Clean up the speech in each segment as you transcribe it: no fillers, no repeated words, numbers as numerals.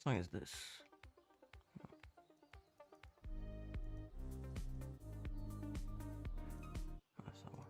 song is this? Oh, that's not one.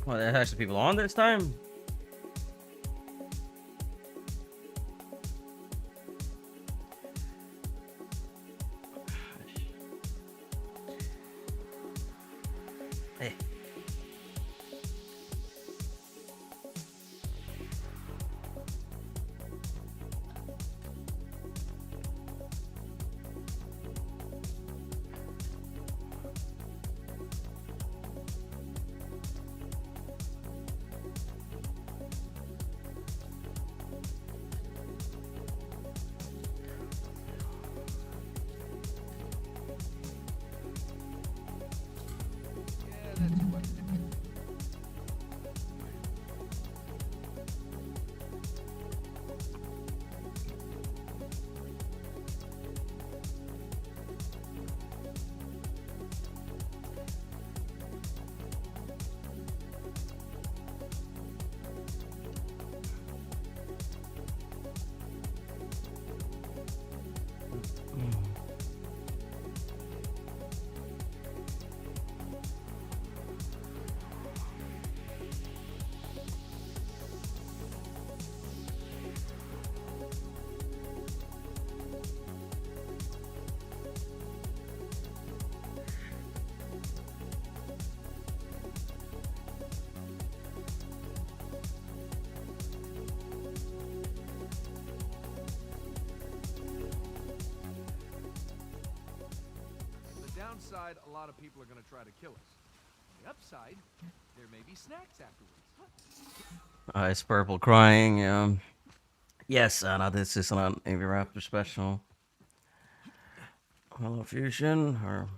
Well, there's actually people on this time. Hey. Downside, a lot of people are going to try to kill us. The upside, there may be snacks afterwards. It's purple crying. Yes, Anna, this is an AvieRaptor special. Hello, Fusion. Or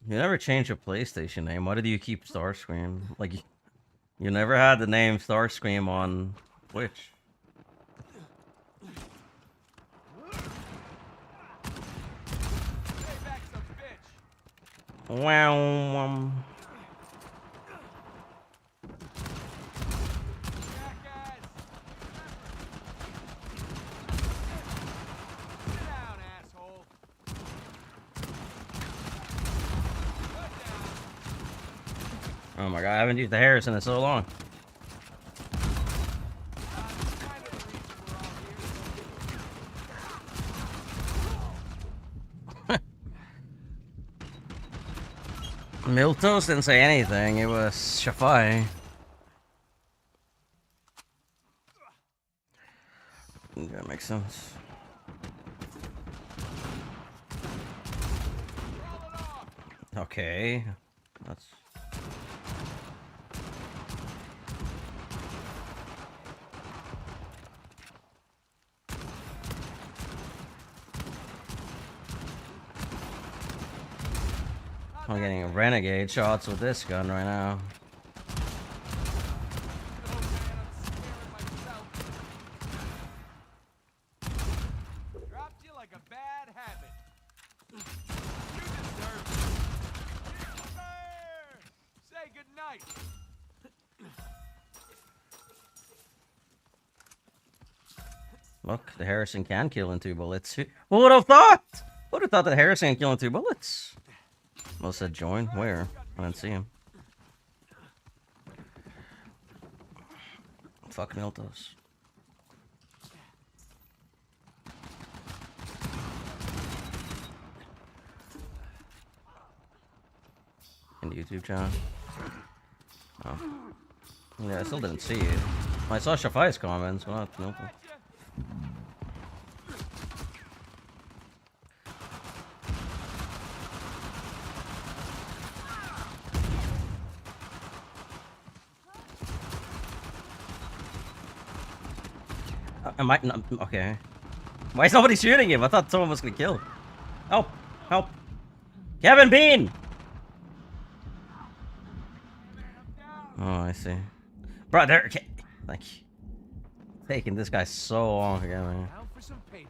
you never change your PlayStation name. Why did you keep Starscream? Like, you never had the name Starscream on Twitch. Wow. Oh my god, I haven't used the Harrison in so long. Miltos didn't say anything, it was Shafai. That makes sense. Okay. That's... I'm getting renegade shots with this gun right now. Dropped you like a bad habit. You deserve it. Say goodnight. Look, the Harrison can kill in 2 bullets. Who would have thought? Who would have thought that Harrison can kill in 2 bullets? Well, said join. Where? I didn't see him. Fuck Miltos. In the YouTube channel. Oh. Yeah, I still didn't see it. I saw Shafai's comments, but not Miltos. I might not. Okay. Why is nobody shooting him? I thought someone was gonna kill. Help! Help! Kevin Bean! Oh, I see. Bro, they're like taking this guy so long to get me. Now for some payback.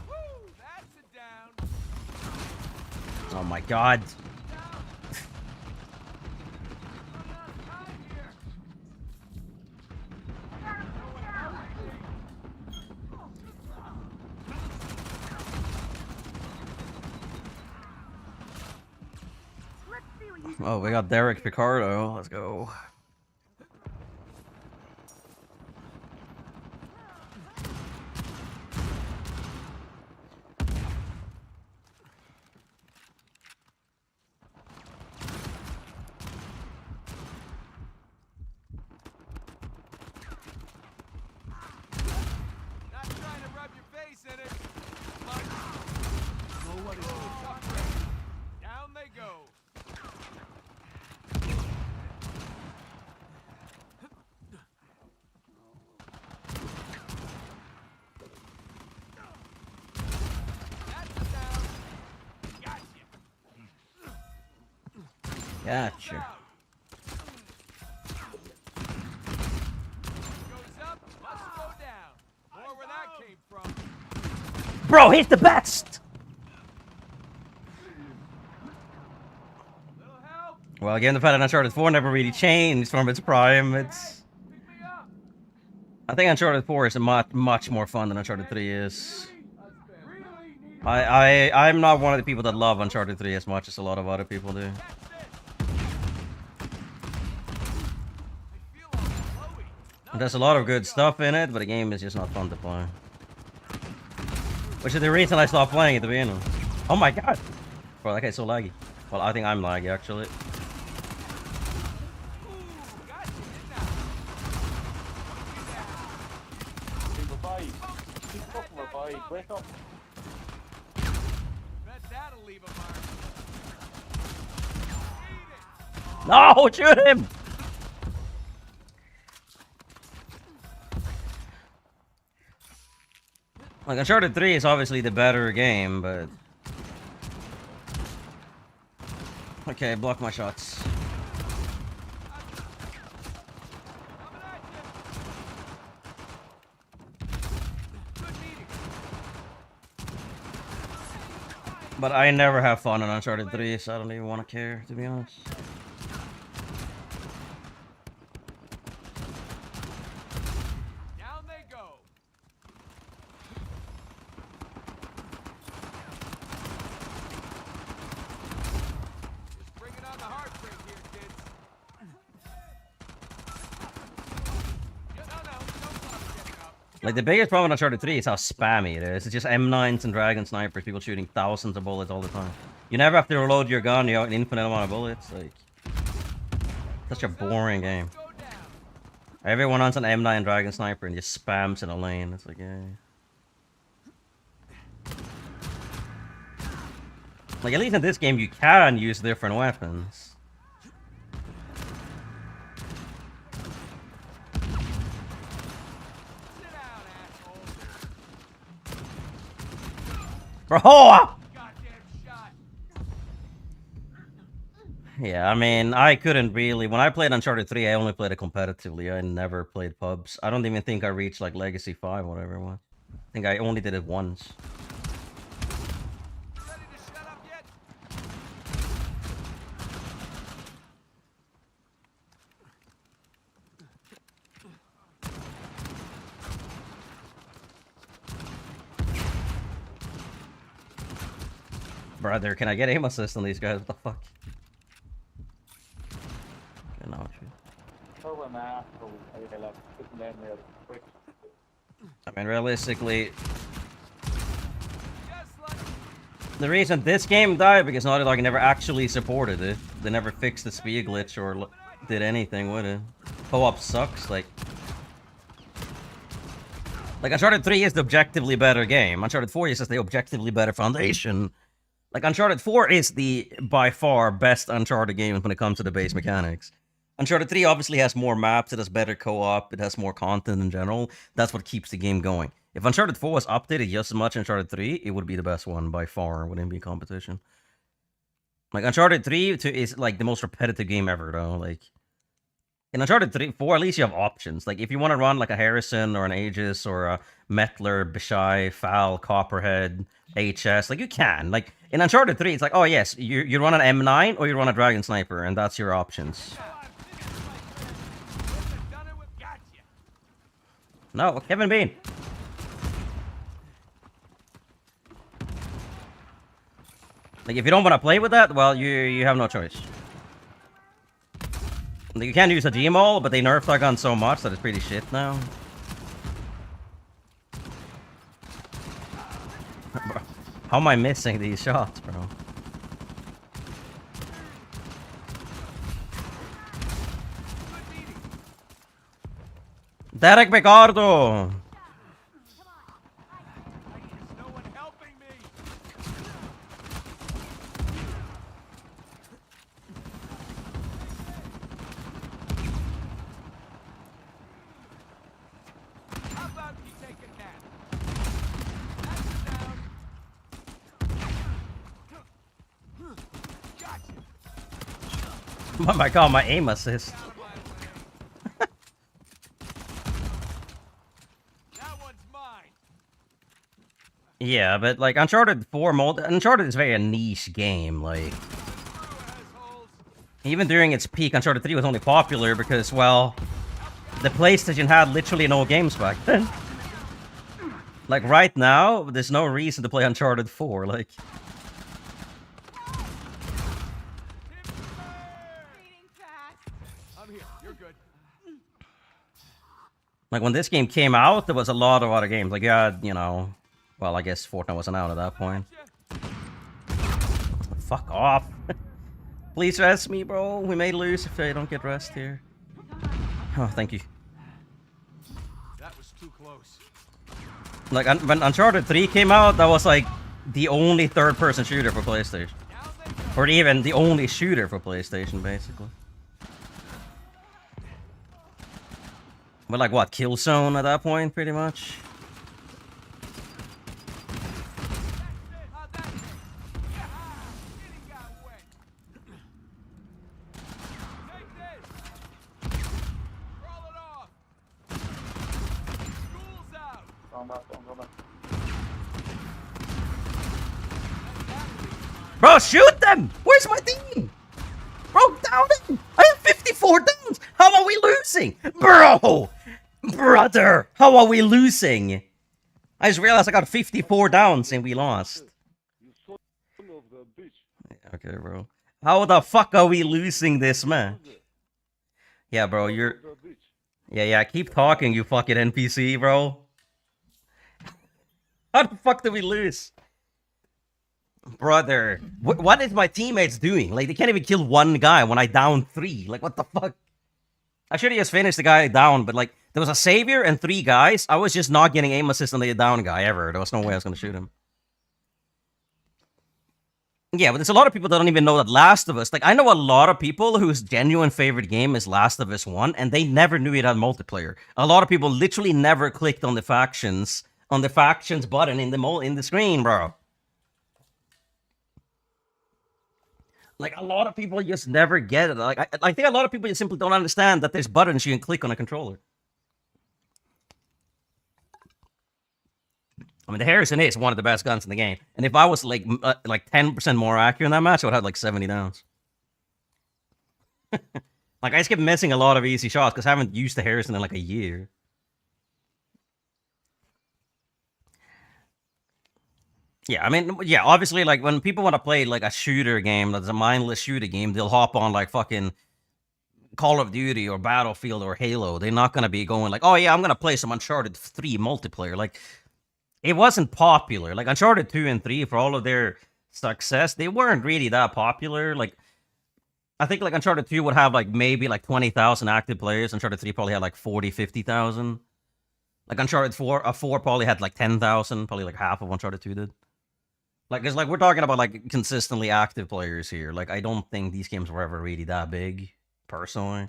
Woo, that's a down. Oh my god. Oh, we got Derek Picardo. Let's go. Not trying to rub your face in it. But know what it is. Down they go. Gotcha. Bro, he's the best! Well, again, the fact that Uncharted 4 never really changed from its prime, it's... I think Uncharted 4 is much more fun than Uncharted 3 is. I'm not one of the people that love Uncharted 3 as much as a lot of other people do. There's a lot of good stuff in it, but the game is just not fun to play. Which is the reason I stopped playing at the beginning. Oh my god! Bro, that guy's so laggy. Well, I think I'm laggy, actually. boy. Wake up. Bet that'll leave a mark. Eat it. No, shoot him! Like, Uncharted 3 is obviously the better game, but... Okay, block my shots. Coming at you. Good meeting. But I never have fun on Uncharted 3, so I don't even want to care, to be honest. Down they go. Just bringing on the heartbreak here, kids. No, don't bother getting up. Like, the biggest problem with Uncharted 3 is how spammy it is. It's just M9s and Dragon Snipers, people shooting thousands of bullets all the time. You never have to reload your gun, you have an infinite amount of bullets. Like, such a boring game. Go down. Everyone wants an M9 Dragon Sniper and just spams in a lane. It's like, yeah. Like, at least in this game, you can use different weapons. Sit down, asshole. Bro! Goddamn shot. Yeah, I mean, I couldn't really... When I played Uncharted 3, I only played it competitively. I never played pubs. I don't even think I reached, like, Legacy 5, whatever it was. I think I only did it once. You ready to shut up yet? Brother, can I get aim assist on these guys? What the fuck? Okay, no, shoot. Throw him out. Oh, I left. Put him down there quick. I mean, realistically, Just like the reason this game died because Naughty Dog never actually supported it. They never fixed the speed glitch or did anything with it. Co-op sucks. Like Uncharted 3 is the objectively better game. Uncharted 4 is just the objectively better foundation. Like, Uncharted 4 is the, by far, best Uncharted game when it comes to the base mechanics. Uncharted 3 obviously has more maps, it has better co-op, it has more content in general. That's what keeps the game going. If Uncharted 4 was updated just as much as Uncharted 3, it would be the best one by far. It wouldn't be competition. Like, Uncharted 3 is, like, the most repetitive game ever, though. Like, in Uncharted 4, at least you have options. Like, if you want to run, like, a Harrison or an Aegis or a Mettler, Bishai, Fal, Copperhead, HS, like, you can. Like, in Uncharted 3, it's like, oh, yes, you run an M9 or you run a Dragon Sniper, and that's your options. done it with gotcha. No, Kevin Bean. Like, if you don't want to play with that, well, you have no choice. Like, you can't use a G-Maul, but they nerfed that gun so much that it's pretty shit now. Bro, how am I missing these shots, bro? Good meeting. Derek Ricardo! There's no one helping me. How about you take a nap? That's down. Gotcha. Oh my god, my aim assist. Out of my way. That one's mine. Yeah, but like Uncharted 4 Uncharted is very a niche game. Like, Assholes. even during its peak, Uncharted 3 was only popular because, well, the PlayStation had literally no games back then. Like, right now, there's no reason to play Uncharted 4. Like, I'm here. You're good. like when this game came out, there was a lot of other games. Like, you had, you know, well, I guess Fortnite wasn't out at that point. Fuck off. Please rest me, bro. We may lose if I don't get rest here. Oh, thank you. That was too close. Like, when Uncharted 3 came out, that was like the only third-person shooter for PlayStation. Or even the only shooter for PlayStation, basically. But like, what, Killzone at that point, pretty much? Bro, shoot them! Where's my team? Bro, down them! I have 54 downs! How are we losing? Bro! Brother! How are we losing? I just realized I got 54 downs and we lost. Okay, bro. How the fuck are we losing this match? Yeah, bro, you're... Yeah, keep talking, you fucking NPC, bro. How the fuck did we lose? Brother, what is my teammates doing? Like, they can't even kill one guy when I down 3. Like, what the fuck? I should have just finished the guy down, but like, there was a savior and 3 guys. I was just not getting aim assist on the down guy ever. There was no way I was gonna shoot him. Yeah, but there's a lot of people that don't even know that Last of Us... Like, I know a lot of people whose genuine favorite game is Last of Us 1, and they never knew it had multiplayer. A lot of people literally never clicked on the factions button in the screen, bro. Like, a lot of people just never get it. Like, I think a lot of people just simply don't understand that there's buttons you can click on a controller. I mean, the Harrison is one of the best guns in the game. And if I was, like 10% more accurate in that match, I would have, like, 70 downs. Like, I just keep missing a lot of easy shots because I haven't used the Harrison in, like, a year. Yeah, I mean, yeah, obviously, like, when people want to play, like, a shooter game, that's a mindless shooter game, they'll hop on, like, fucking Call of Duty or Battlefield or Halo. They're not going to be going, like, oh, yeah, I'm going to play some Uncharted 3 multiplayer. Like, it wasn't popular. Like, Uncharted 2 and 3, for all of their success, they weren't really that popular. Like, I think, like, Uncharted 2 would have, like, maybe, like, 20,000 active players. Uncharted 3 probably had, like, 40, 50,000. Like, Uncharted 4 probably had, like, 10,000. Probably, like, half of Uncharted 2 did. Like, it's like, we're talking about, like, consistently active players here. Like, I don't think these games were ever really that big, personally.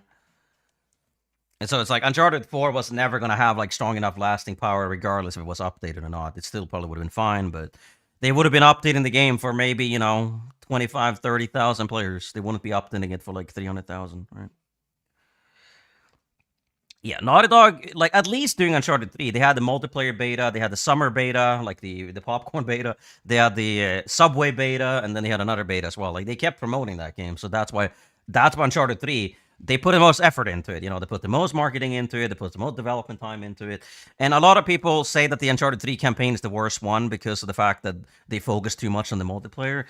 And so it's like, Uncharted 4 was never going to have, like, strong enough lasting power, regardless if it was updated or not. It still probably would have been fine, but they would have been updating the game for maybe, you know, 25, 30,000 players. They wouldn't be updating it for, like, 300,000, right? Yeah, Naughty Dog, like, at least during Uncharted 3, they had the multiplayer beta, they had the summer beta, like the popcorn beta, they had the subway beta, and then they had another beta as well. Like, they kept promoting that game, so that's why Uncharted 3, they put the most effort into it. You know, they put the most marketing into it, they put the most development time into it. And a lot of people say that the Uncharted 3 campaign is the worst one because of the fact that they focus too much on the multiplayer.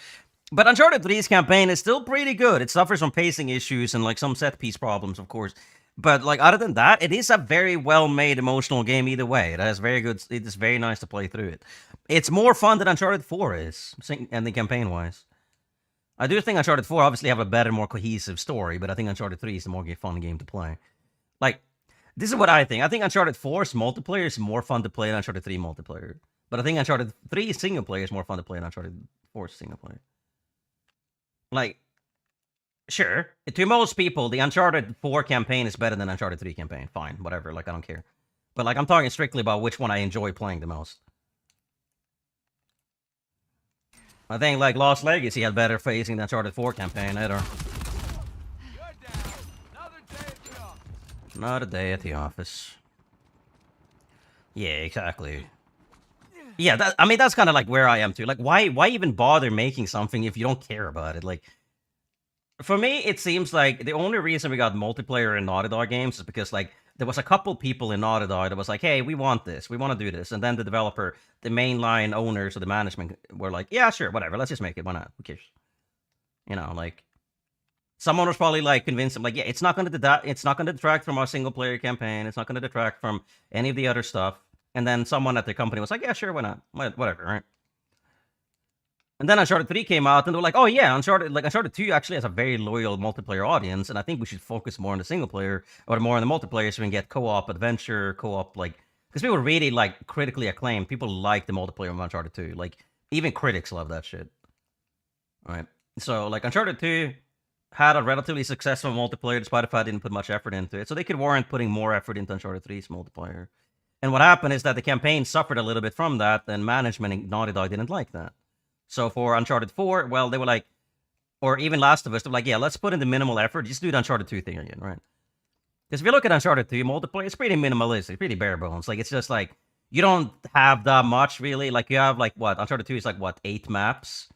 But Uncharted 3's campaign is still pretty good. It suffers from pacing issues and, like, some set-piece problems, of course. But, like, other than that, it is a very well-made emotional game either way. It has very good... It is very nice to play through it. It's more fun than Uncharted 4 is, and the campaign-wise. I do think Uncharted 4 obviously have a better, more cohesive story, but I think Uncharted 3 is the more fun game to play. Like, this is what I think. I think Uncharted 4's multiplayer is more fun to play than Uncharted 3 multiplayer. But I think Uncharted 3 single-player is more fun to play than Uncharted 4's single-player. Like... Sure, to most people, the Uncharted 4 campaign is better than Uncharted 3 campaign. Fine, whatever, like, I don't care. But, like, I'm talking strictly about which one I enjoy playing the most. I think, like, Lost Legacy had better phasing than Uncharted 4 campaign, either. Not a day at the office. Yeah, exactly. Yeah, I mean, that's kind of, like, where I am, too. Like, why even bother making something if you don't care about it? Like... For me, it seems like the only reason we got multiplayer in Naughty Dog games is because, like, there was a couple people in Naughty Dog that was like, hey, we want this, we want to do this. And then the developer, the mainline owners or the management were like, yeah, sure, whatever, let's just make it, why not? Who cares? You know, like, someone was probably, like, convinced them, like, yeah, it's not going to detract from our single-player campaign, it's not going to detract from any of the other stuff. And then someone at the company was like, yeah, sure, why not? Whatever, right? And then Uncharted 3 came out, and they were like, oh yeah, Uncharted 2 actually has a very loyal multiplayer audience, and I think we should focus more on the single player, or more on the multiplayer, so we can get co-op adventure, co-op, like, Because people really like critically acclaimed. People like the multiplayer of Uncharted 2. Like even critics love that shit. Right. So like Uncharted 2 had a relatively successful multiplayer despite the fact they didn't put much effort into it. So they could warrant putting more effort into Uncharted 3's multiplayer. And what happened is that the campaign suffered a little bit from that, and management in Naughty Dog didn't like that. So for Uncharted 4, well, they were like, or even Last of Us, they were like, yeah, let's put in the minimal effort. Just do the Uncharted 2 thing again, right? Because if you look at Uncharted 2 multiplayer, it's pretty minimalistic, pretty bare bones. Like, it's just like, you don't have that much, really. Like, you have, like, what? Uncharted 2 is, like, what, 8 maps?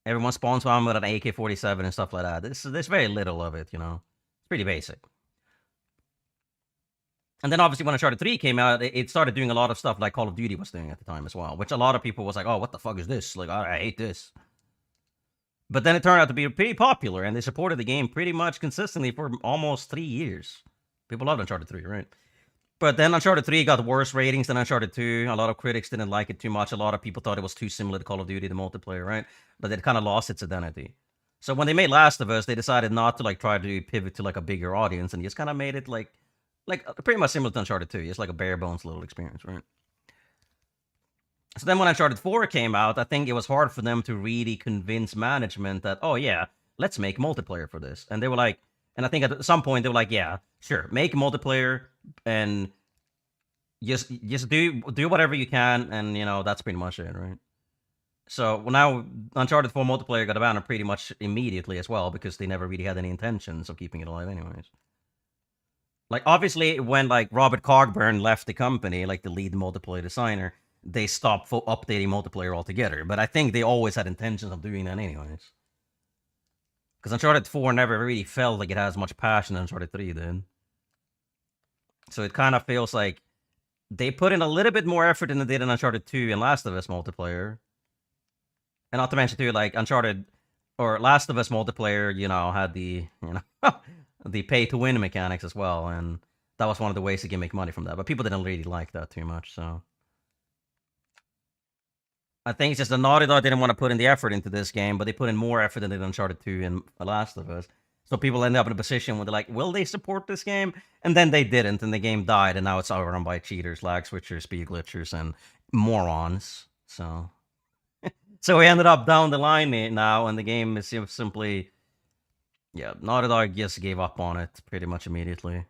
Everyone spawns one with an AK-47 and stuff like that. There's very little of it, you know? It's pretty basic. And then, obviously, when Uncharted 3 came out, it started doing a lot of stuff like Call of Duty was doing at the time as well, which a lot of people was like, oh, what the fuck is this? Like, I hate this. But then it turned out to be pretty popular, and they supported the game pretty much consistently for almost 3 years. People loved Uncharted 3, right? But then Uncharted 3 got worse ratings than Uncharted 2. A lot of critics didn't like it too much. A lot of people thought it was too similar to Call of Duty, the multiplayer, right? But it kind of lost its identity. So when they made Last of Us, they decided not to like try to pivot to like a bigger audience and just kind of made it like pretty much similar to Uncharted 2. It's like a bare bones little experience, right? So then when Uncharted 4 came out, I think it was hard for them to really convince management that, oh yeah, let's make multiplayer for this. And they were like, and I think at some point they were like, yeah, sure, make multiplayer and just do whatever you can, and you know, that's pretty much it, right? So now Uncharted 4 multiplayer got abandoned pretty much immediately as well, because they never really had any intentions of keeping it alive anyways. Like, obviously, when like Robert Cogburn left the company, like the lead multiplayer designer, they stopped updating multiplayer altogether. But I think they always had intentions of doing that anyways. Because Uncharted 4 never really felt like it has much passion as Uncharted 3 did. So it kind of feels like they put in a little bit more effort than they did in Uncharted 2 and Last of Us multiplayer. And not to mention, too, like Uncharted or Last of Us multiplayer, you know, had the, you know, the pay-to-win mechanics as well. And that was one of the ways you can make money from that. But people didn't really like that too much, so... I think it's just the Naughty Dog didn't want to put in the effort into this game, but they put in more effort than they did Uncharted 2 and The Last of Us. So people end up in a position where they're like, will they support this game? And then they didn't, and the game died, and now it's overrun by cheaters, lag switchers, speed glitchers, and morons. So... so we ended up down the line now, and the game is simply... yeah, Naughty Dog just gave up on it pretty much immediately.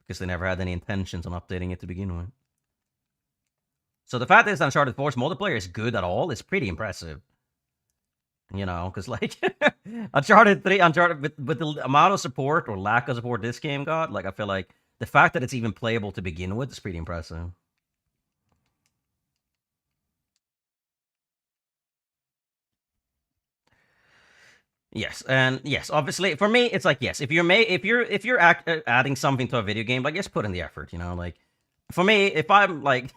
Because they never had any intentions on updating it to begin with. So the fact is Uncharted 4's multiplayer is good at all is pretty impressive. You know, because like Uncharted 3, with the amount of support or lack of support this game got, like I feel like the fact that it's even playable to begin with is pretty impressive. Yes, and yes, obviously for me it's like yes, if you're adding something to a video game, like just put in the effort, you know, like for me if I'm like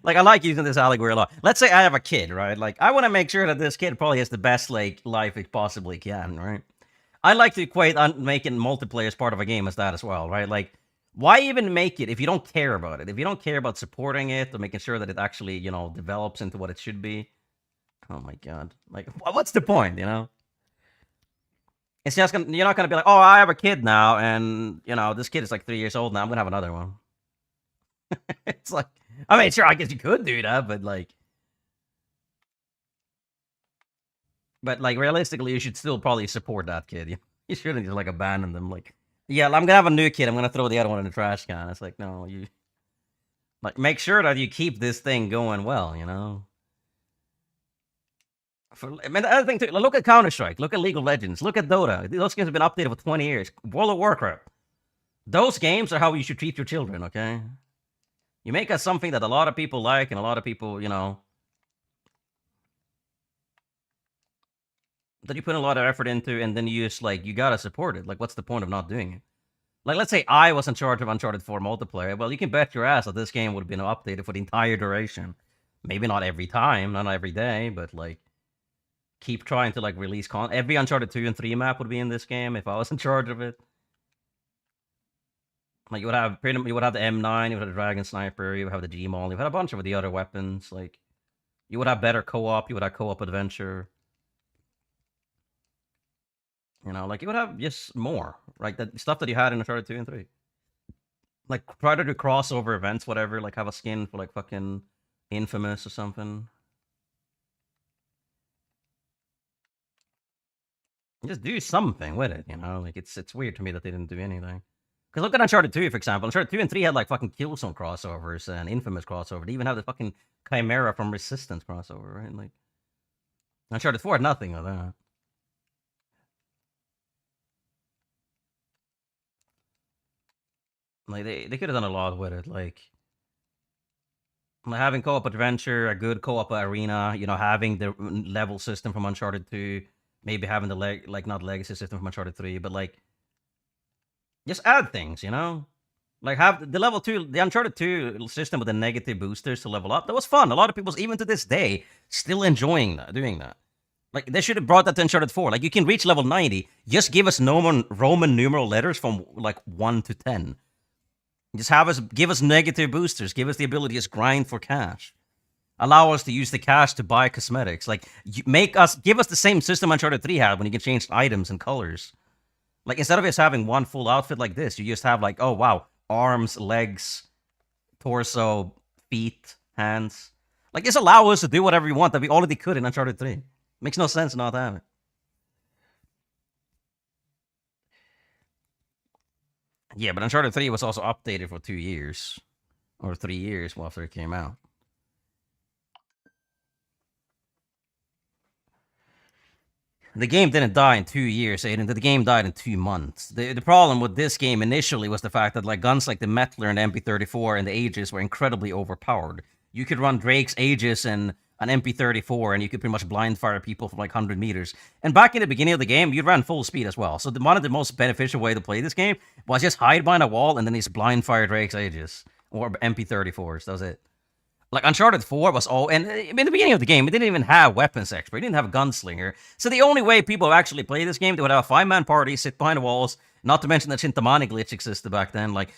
like I like using this allegory a lot. Let's say I have a kid, right? Like I want to make sure that this kid probably has the best like life it possibly can, right? I like to equate making multiplayer as part of a game as that as well, right? Like why even make it if you don't care about it? If you don't care about supporting it or making sure that it actually, you know, develops into what it should be. Oh my god. Like what's the point, you know? It's just gonna, you're not gonna be like, oh, I have a kid now, and you know, this kid is like 3 years old now. I'm gonna have another one. It's like, I mean, sure, I guess you could do that, but like, realistically, you should still probably support that kid. You shouldn't just like abandon them. Like, yeah, I'm gonna have a new kid. I'm gonna throw the other one in the trash can. It's like, no, you like make sure that you keep this thing going well. You know. I mean, the other thing too, look at Counter-Strike, look at League of Legends, look at Dota. Those games have been updated for 20 years. World of Warcraft. Those games are how you should treat your children, okay? You make us something that a lot of people like and a lot of people, you know, that you put a lot of effort into, and then you just, like, you gotta support it. Like, what's the point of not doing it? Like, let's say I was in charge of Uncharted 4 multiplayer. Well, you can bet your ass that this game would have been updated for the entire duration. Maybe not every time, not every day, but, like, keep trying to like release every Uncharted 2 and 3 map would be in this game if I was in charge of it. Like you would have the M9, you would have the Dragon Sniper, you would have the G-Maul, you would have a bunch of the other weapons. Like you would have better co-op, you would have co-op adventure. You know, like you would have just more, right? That stuff that you had in Uncharted 2 and 3. Like, try to do crossover events, whatever. Like, have a skin for, like, fucking Infamous or something. Just do something with it, you know? Like, it's weird to me that they didn't do anything. Because look at Uncharted 2, for example. Uncharted 2 and 3 had, like, fucking Killzone crossovers and Infamous crossover. They even have the fucking Chimera from Resistance crossover, right? Like, Uncharted 4 had nothing of that. Like, they could have done a lot with it, like having co-op adventure, a good co-op arena, you know, having the level system from Uncharted 2, maybe having the not legacy system from Uncharted 3, but like just add things, you know? Like have the level 2, the Uncharted 2 system with the negative boosters to level up. That was fun. A lot of people, even to this day, still enjoying that, doing that. Like they should have brought that to Uncharted 4. Like you can reach level 90, just give us Roman numeral letters from like 1 to 10. Just give us negative boosters. Give us the ability to just grind for cash. Allow us to use the cash to buy cosmetics. Like, give us the same system Uncharted 3 had when you can change items and colors. Like, instead of just having one full outfit like this, you just have like, oh wow, arms, legs, torso, feet, hands. Like, just allow us to do whatever we want that we already could in Uncharted 3. Makes no sense not to have it. Yeah, but Uncharted 3 was also updated for 2 years. Or 3 years after it came out. The game didn't die in 2 years, Aiden. The game died in 2 months. The problem with this game initially was the fact that like guns like the Mettler and the MP34 and the Aegis were incredibly overpowered. You could run Drake's Aegis and an MP34, and you could pretty much blind fire people from like 100 meters. And back in the beginning of the game, you ran full speed as well. So one of the most beneficial way to play this game was just hide behind a wall and then just blind fire Drake's Aegis or MP34s. That was it. Like Uncharted 4 was all, and in the beginning of the game, it didn't even have weapons expert. It didn't have a gunslinger. So the only way people actually play this game, they would have a 5-man party, sit behind the walls. Not to mention that Shintamani glitch existed back then. Like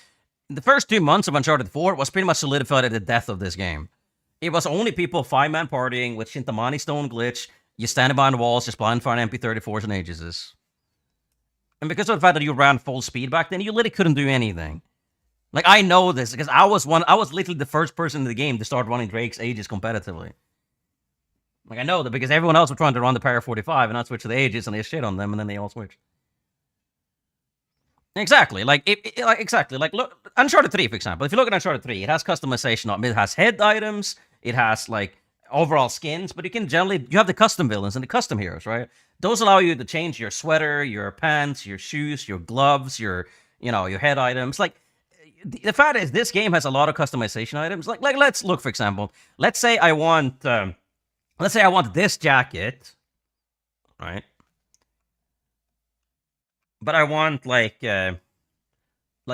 the first 2 months of Uncharted 4 was pretty much solidified at the death of this game. It was only people 5-man partying with Shintamani stone glitch. You standing behind the walls, just blind firing MP34s and Aegises. And because of the fact that you ran full speed back then, you literally couldn't do anything. Like, I know this, because I was literally the first person in the game to start running Drake's Aegis competitively. Like, I know that because everyone else was trying to run the Para 45, and I switched to the Aegis, and they shit on them, and then they all switched. Exactly. Like, exactly. Like, look, Uncharted 3, for example. If you look at Uncharted 3, it has customization. It has head items, it has, like, overall skins, but you have the custom villains and the custom heroes, right? Those allow you to change your sweater, your pants, your shoes, your gloves, your head items. Like, the fact is, this game has a lot of customization items. Like let's look, for example. Let's say I want this jacket, right? But I want like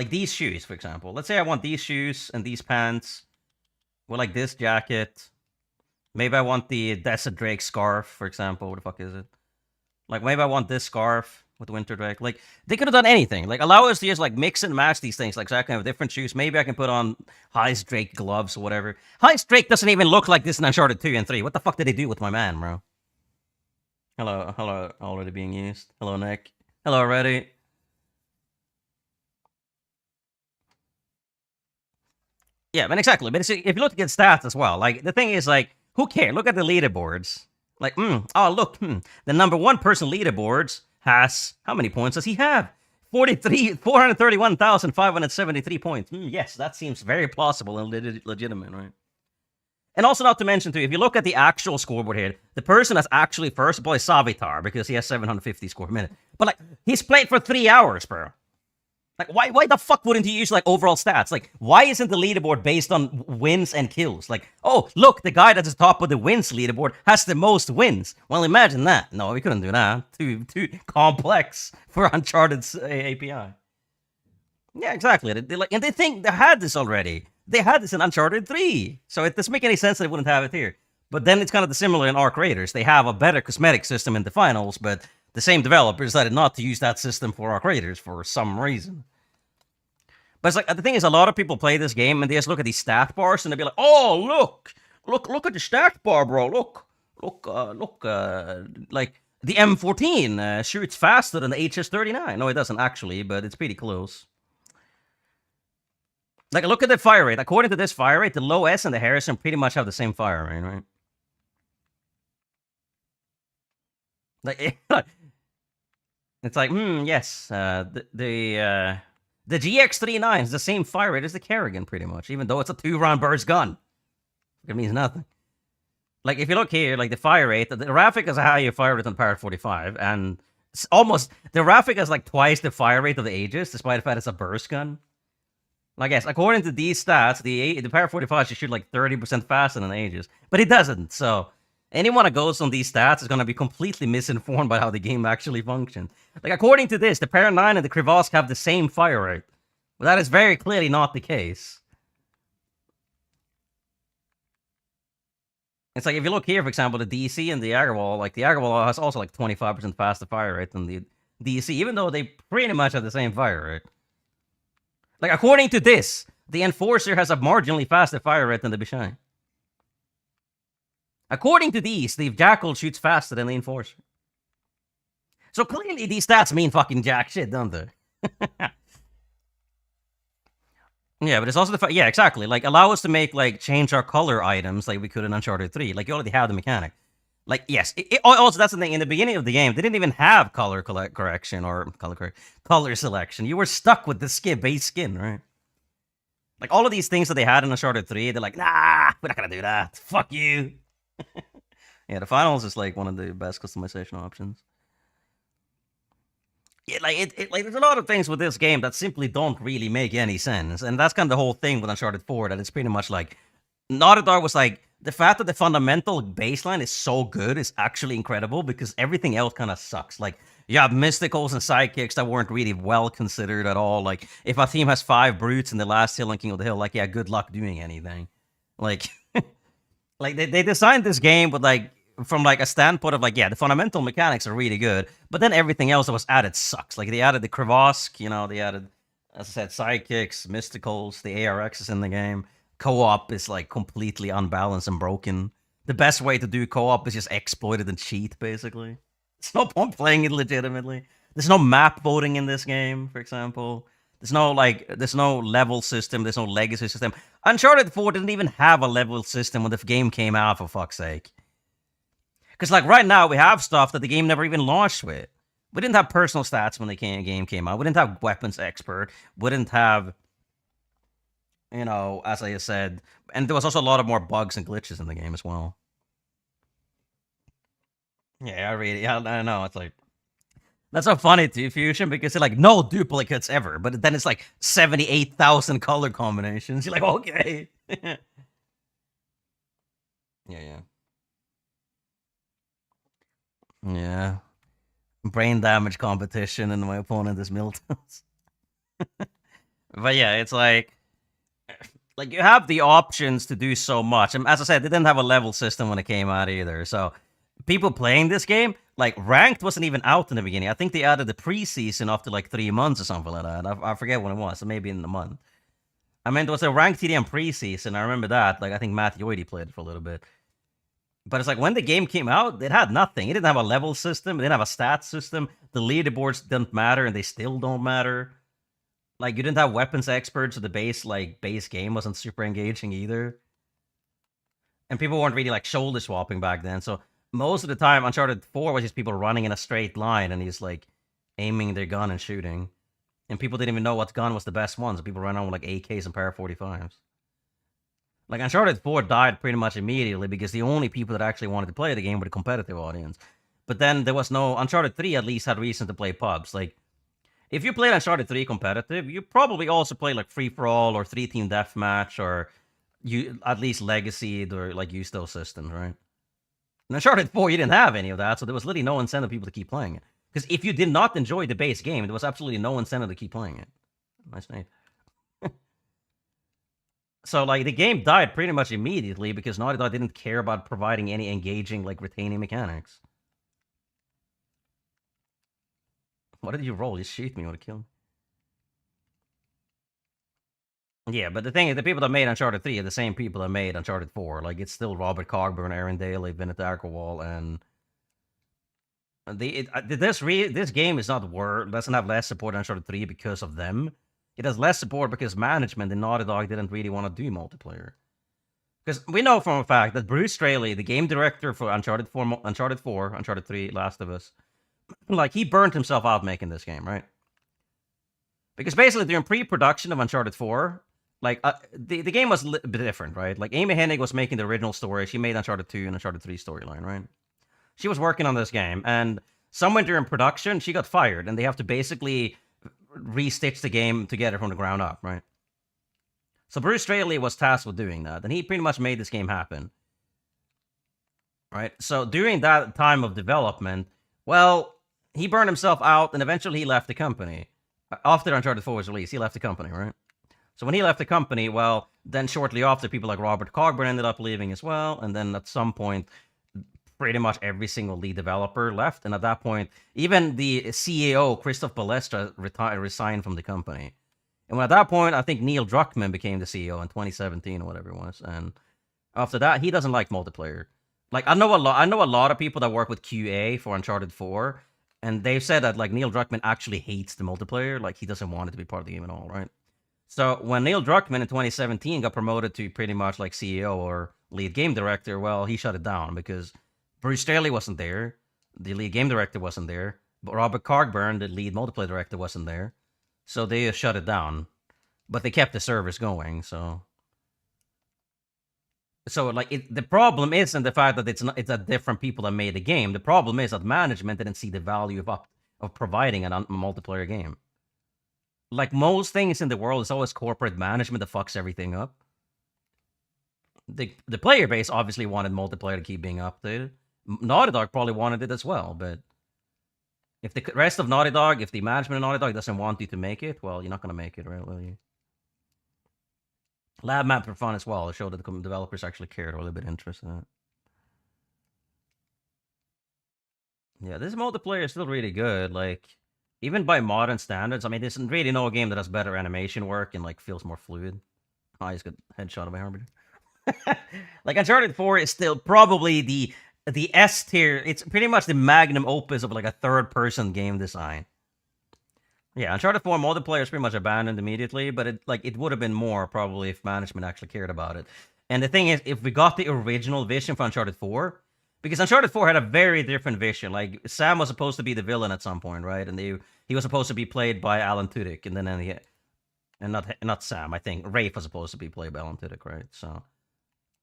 these shoes, for example. Let's say I want these shoes and these pants with like this jacket. Maybe I want the Desert Drake scarf, for example. What the fuck is it? Like maybe I want this scarf with Winter Drake. Like, they could have done anything. Like, allow us to just, like, mix and match these things. Like, so I can have different shoes. Maybe I can put on Heist Drake gloves or whatever. Heist Drake doesn't even look like this in Uncharted 2 and 3. What the fuck did they do with my man, bro? Hello, already being used. Hello, Nick. Hello, already. Yeah, but exactly. But if you look at stats as well, like, the thing is, like, who cares? Look at the leaderboards. Like, oh, look, the number 1 person leaderboards has, how many points does he have? 431,573 points. Yes, that seems very plausible and legitimate, right? And also not to mention, too, if you look at the actual scoreboard here, the person that's actually first, boy, Savitar, because he has 750 score per minute. But, like, he's played for 3 hours, bro. Like, why the fuck wouldn't you use, like, overall stats? Like, why isn't the leaderboard based on wins and kills? Like, oh, look, the guy that's at the top of the wins leaderboard has the most wins. Well, imagine that. No, we couldn't do that. Too complex for Uncharted's API. Yeah, exactly. And they think they had this already. They had this in Uncharted 3. So it doesn't make any sense that they wouldn't have it here. But then it's kind of similar in Arc Raiders. They have a better cosmetic system in the finals, but the same developer decided not to use that system for Arc Raiders for some reason. But it's like, the thing is, a lot of people play this game and they just look at these stat bars and they'll be like, oh, look at the stat bar, bro. Look, like the M14 shoots faster than the HS39. No, it doesn't actually, but it's pretty close. Like, look at the fire rate. According to this fire rate, the low S and the Harrison pretty much have the same fire rate, right? Like, it's like, yes, the GX39 is the same fire rate as the Kerrigan, pretty much, even though it's a 2-round burst gun. It means nothing. Like, if you look here, like, the fire rate, the Raffic has a higher fire rate than the Parrot 45, and it's almost, the Raffic has, like, twice the fire rate of the Aegis, despite the fact it's a burst gun. Like, yes, according to these stats, the Parrot 45 should shoot, like, 30% faster than the Aegis, but it doesn't, so anyone that goes on these stats is going to be completely misinformed by how the game actually functions. Like, according to this, the Parrot 9 and the Krivosk have the same fire rate, but that is very clearly not the case. It's like, if you look here, for example, the DC and the Agarwal, like, the Agarwal has also, like, 25% faster fire rate than the DC, even though they pretty much have the same fire rate. Like, according to this, the Enforcer has a marginally faster fire rate than the Bishai. According to these, the Jackal shoots faster than the Enforcer. So clearly these stats mean fucking jack shit, don't they? Yeah, but it's also the yeah, exactly. Like, allow us to make, like, change our color items like we could in Uncharted 3. Like, you already have the mechanic. Like, yes. Also, that's the thing. In the beginning of the game, they didn't even have color correction or color selection. You were stuck with the base skin, right? Like, all of these things that they had in Uncharted 3, they're like, nah, we're not gonna do that. Fuck you. Yeah, the finals is, like, one of the best customization options. Yeah, like, like, there's a lot of things with this game that simply don't really make any sense. And that's kind of the whole thing with Uncharted 4, that it's pretty much like, Naughty Dog was like, the fact that the fundamental baseline is so good is actually incredible because everything else kind of sucks. Like, you have mysticals and sidekicks that weren't really well considered at all. Like, if a team has 5 brutes in the last hill and King of the Hill, like, yeah, good luck doing anything. Like, like they designed this game with, like, from, like, a standpoint of, like, yeah, the fundamental mechanics are really good, but then everything else that was added sucks. Like, they added the Krivosk, you know, they added, as I said, sidekicks, mysticals, the ARX is in the game. Co-op is, like, completely unbalanced and broken. The best way to do co-op is just exploit it and cheat, basically. There's no point playing it legitimately. There's no map voting in this game, for example. There's no, like, there's no level system. There's no legacy system. Uncharted 4 didn't even have a level system when the game came out, for fuck's sake. Because, like, right now, we have stuff that the game never even launched with. We didn't have personal stats when the game came out. We didn't have weapons expert. We didn't have, you know, as I said, and there was also a lot of more bugs and glitches in the game as well. Yeah, I know, it's like, that's so funny to Fusion, because they're like, no duplicates ever, but then it's like 78,000 color combinations. You're like, okay. Yeah. Yeah. Brain damage competition, and my opponent is Milton's. But yeah, it's like you have the options to do so much. And as I said, they didn't have a level system when it came out either. So people playing this game, like, ranked wasn't even out in the beginning. I think they added the preseason after like 3 months or something like that. I forget when it was, so maybe in a month. I mean, there was a ranked TDM preseason. I remember that. Like, I think Matt Yoidy played it for a little bit. But it's like, when the game came out, it had nothing. It didn't have a level system. It didn't have a stats system. The leaderboards didn't matter, and they still don't matter. Like, you didn't have weapons experts, so the base game wasn't super engaging either. And people weren't really, like, shoulder swapping back then. So most of the time, Uncharted 4 was just people running in a straight line, and he's, like, aiming their gun and shooting. And people didn't even know what gun was the best one, so people ran on with, like, AKs and Para 45s. Like, Uncharted 4 died pretty much immediately because the only people that actually wanted to play the game were the competitive audience. But then there was no... Uncharted 3 at least had reason to play pubs. Like, if you played Uncharted 3 competitive, you probably also play, like, free-for-all or 3-team deathmatch or you at least Legacy or, like, use those systems, right? In Uncharted 4, you didn't have any of that, so there was literally no incentive for people to keep playing it. Because if you did not enjoy the base game, there was absolutely no incentive to keep playing it. Nice name. So, like, the game died pretty much immediately because Naughty Dog didn't care about providing any engaging, like, retaining mechanics. What did you roll? You shoot me, you want to kill me. Yeah, but the thing is, the people that made Uncharted 3 are the same people that made Uncharted 4. Like, it's still Robert Cogburn, Aaron Daly, Vinit Agarwal, and... this game is not doesn't have less support than Uncharted 3 because of them. It has less support because management in Naughty Dog didn't really want to do multiplayer. Because we know from a fact that Bruce Straley, the game director for Uncharted 4, Uncharted 3, Last of Us, like, he burnt himself out making this game, right? Because basically, during pre-production of Uncharted 4, like, the game was a bit different, right? Like, Amy Hennig was making the original story. She made Uncharted 2 and Uncharted 3 storyline, right? She was working on this game, and somewhere during production, she got fired, and they have to basically restitch the game together from the ground up, right? So Bruce Straley was tasked with doing that, and he pretty much made this game happen, right? So during that time of development, well, he burned himself out, and eventually he left the company. After Uncharted 4 was released, he left the company, right? So when he left the company, well, then shortly after, people like Robert Cogburn ended up leaving as well, and then at some point, pretty much every single lead developer left, and at that point, even the CEO, Christoph Balestra, resigned from the company. And at that point, I think Neil Druckmann became the CEO in 2017 or whatever it was, and after that, he doesn't like multiplayer. Like, I know a lot of people that work with QA for Uncharted 4, and they've said that, like, Neil Druckmann actually hates the multiplayer, like, he doesn't want it to be part of the game at all, right? So when Neil Druckmann in 2017 got promoted to pretty much like CEO or lead game director, well, he shut it down because Bruce Straley wasn't there, the lead game director wasn't there, but Robert Cogburn, the lead multiplayer director, wasn't there. So they just shut it down. But they kept the servers going, so... So, like, the problem isn't the fact that it's a different people that made the game. The problem is that management didn't see the value of providing a multiplayer game. Like most things in the world, it's always corporate management that fucks everything up. The player base obviously wanted multiplayer to keep being updated. Naughty Dog probably wanted it as well, but if the rest of Naughty Dog, if the management of Naughty Dog doesn't want you to make it, well, you're not going to make it, right, will you? Lab map for fun as well. It showed that the developers actually cared or a little bit interested in it. Yeah, this multiplayer is still really good. Like, even by modern standards, I mean, there's really no game that has better animation work and, like, feels more fluid. Oh, he's got headshot of my Harbinger. Like, Uncharted 4 is still probably the S tier. It's pretty much the magnum opus of, like, a third-person game design. Yeah, Uncharted 4 multiplayer is pretty much abandoned immediately, but it would have been more probably if management actually cared about it. And the thing is, if we got the original vision for Uncharted 4, because Uncharted 4 had a very different vision. Like, Sam was supposed to be the villain at some point, right? And he was supposed to be played by Alan Tudyk, and then not Sam. I think Rafe was supposed to be played by Alan Tudyk, right? So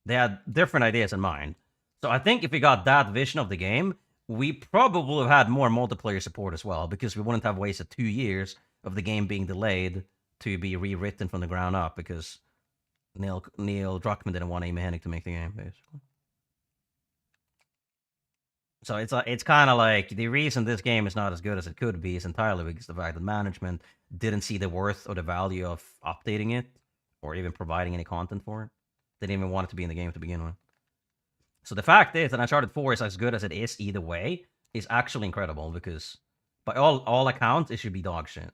they had different ideas in mind. So I think if we got that vision of the game, we probably would have had more multiplayer support as well, because we wouldn't have wasted 2 years of the game being delayed to be rewritten from the ground up because Neil Druckmann didn't want Amy Hennig to make the game, basically. So it's kind of like the reason this game is not as good as it could be is entirely because of the fact that management didn't see the worth or the value of updating it or even providing any content for it. They didn't even want it to be in the game to begin with. So the fact is that Uncharted 4 is as good as it is either way is actually incredible because by all accounts, it should be dog shit.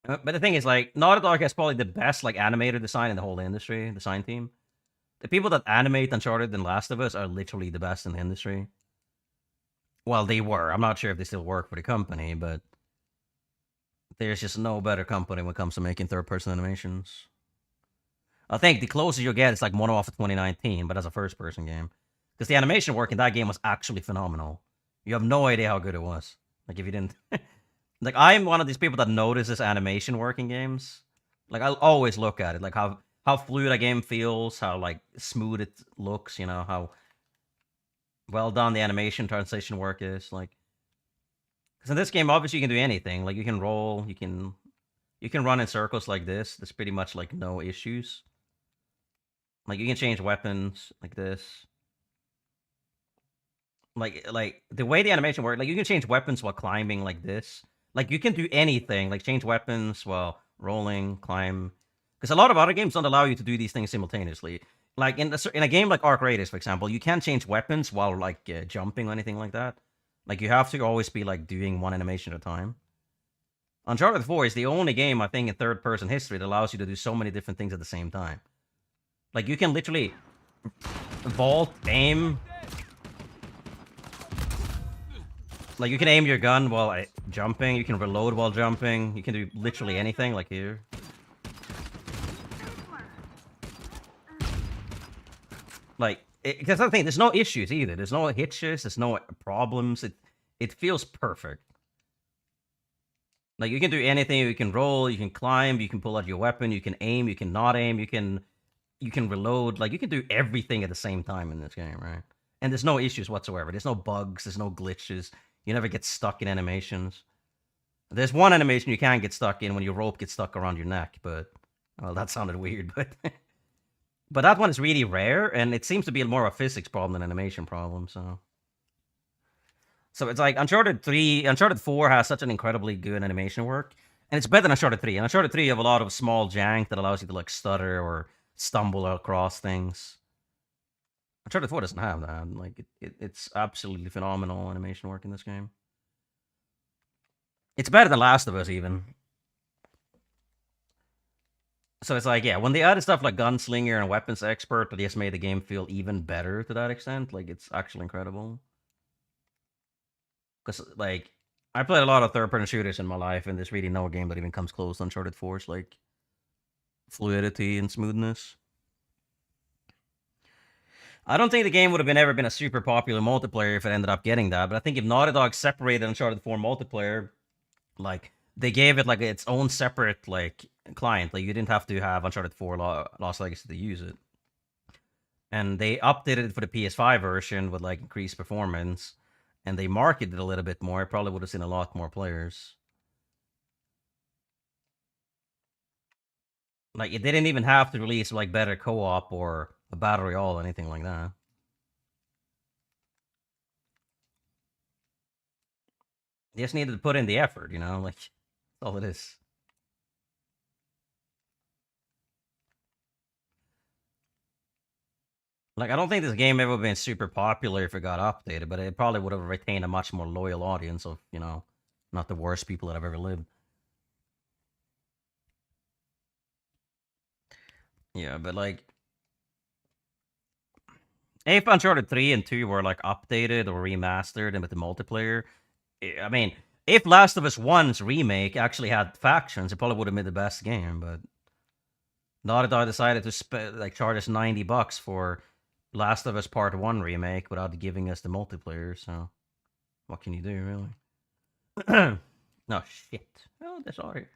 But the thing is, like, Naughty Dog has probably the best, like, animator design in the whole industry, design team. The people that animate Uncharted and Last of Us are literally the best in the industry. Well, they were. I'm not sure if they still work for the company, but there's just no better company when it comes to making third-person animations. I think the closer you get, it's like Modern Warfare 2019, but as a first-person game. Because the animation work in that game was actually phenomenal. You have no idea how good it was. Like, if you didn't... like, I'm one of these people that notices animation work in games. Like, I'll always look at it. Like, how fluid a game feels, how, like, smooth it looks, you know, how well done the animation translation work is. Like, because in this game, obviously, you can do anything. Like, you can roll, you can run in circles like this. There's pretty much, like, no issues. Like, you can change weapons like this. Like the way the animation works, like, you can change weapons while climbing like this. Like, you can do anything, like, change weapons while rolling, climb. Because a lot of other games don't allow you to do these things simultaneously. Like, in a game like Arc Raiders, for example, you can't change weapons while, like, jumping or anything like that. Like, you have to always be, like, doing one animation at a time. Uncharted 4 is the only game, I think, in third-person history that allows you to do so many different things at the same time. Like, you can literally vault, aim, Like, you can aim your gun while jumping, you can reload while jumping, you can do literally anything, like here. Like, because that's the thing, there's no issues either. There's no hitches, there's no problems. It feels perfect. Like, you can do anything, you can roll, you can climb, you can pull out your weapon, you can aim, you can not aim, you can reload. Like, you can do everything at the same time in this game, right? And there's no issues whatsoever. There's no bugs, there's no glitches. You never get stuck in animations. There's one animation you can get stuck in when your rope gets stuck around your neck, but... Well, that sounded weird, but... But that one is really rare, and it seems to be more of a physics problem than an animation problem, so... So it's like, Uncharted 4 has such an incredibly good animation work, and it's better than Uncharted 3. In Uncharted 3, you have a lot of small jank that allows you to, like, stutter or stumble across things. Uncharted 4 doesn't have that. Like, it's absolutely phenomenal animation work in this game. It's better than Last of Us, even. So it's like, yeah, when they added stuff like Gunslinger and Weapons Expert, that just made the game feel even better to that extent. Like, it's actually incredible. Because, like, I played a lot of third-person shooters in my life, and there's really no game that even comes close to Uncharted 4's, like, fluidity and smoothness. I don't think the game would have ever been a super popular multiplayer if it ended up getting that, but I think if Naughty Dog separated Uncharted 4 multiplayer, like, they gave it, like, its own separate, like, client. Like, you didn't have to have Uncharted 4 Lost Legacy to use it. And they updated it for the PS5 version with, like, increased performance, and they marketed it a little bit more. It probably would have seen a lot more players. Like, it didn't even have to release, like, better co-op or a battle royale or anything like that. They just needed to put in the effort, you know? Like, that's all it is. Like, I don't think this game ever been super popular if it got updated, but it probably would have retained a much more loyal audience of, you know, not the worst people that have ever lived. Yeah, but, like, if Uncharted 3 and 2 were, like, updated or remastered and with the multiplayer, I mean, if Last of Us 1's remake actually had factions, it probably would have been the best game, but Naughty Dog decided to like charge us $90 for Last of Us Part 1 remake without giving us the multiplayer, so what can you do, really? No, shit. Oh, that's alright.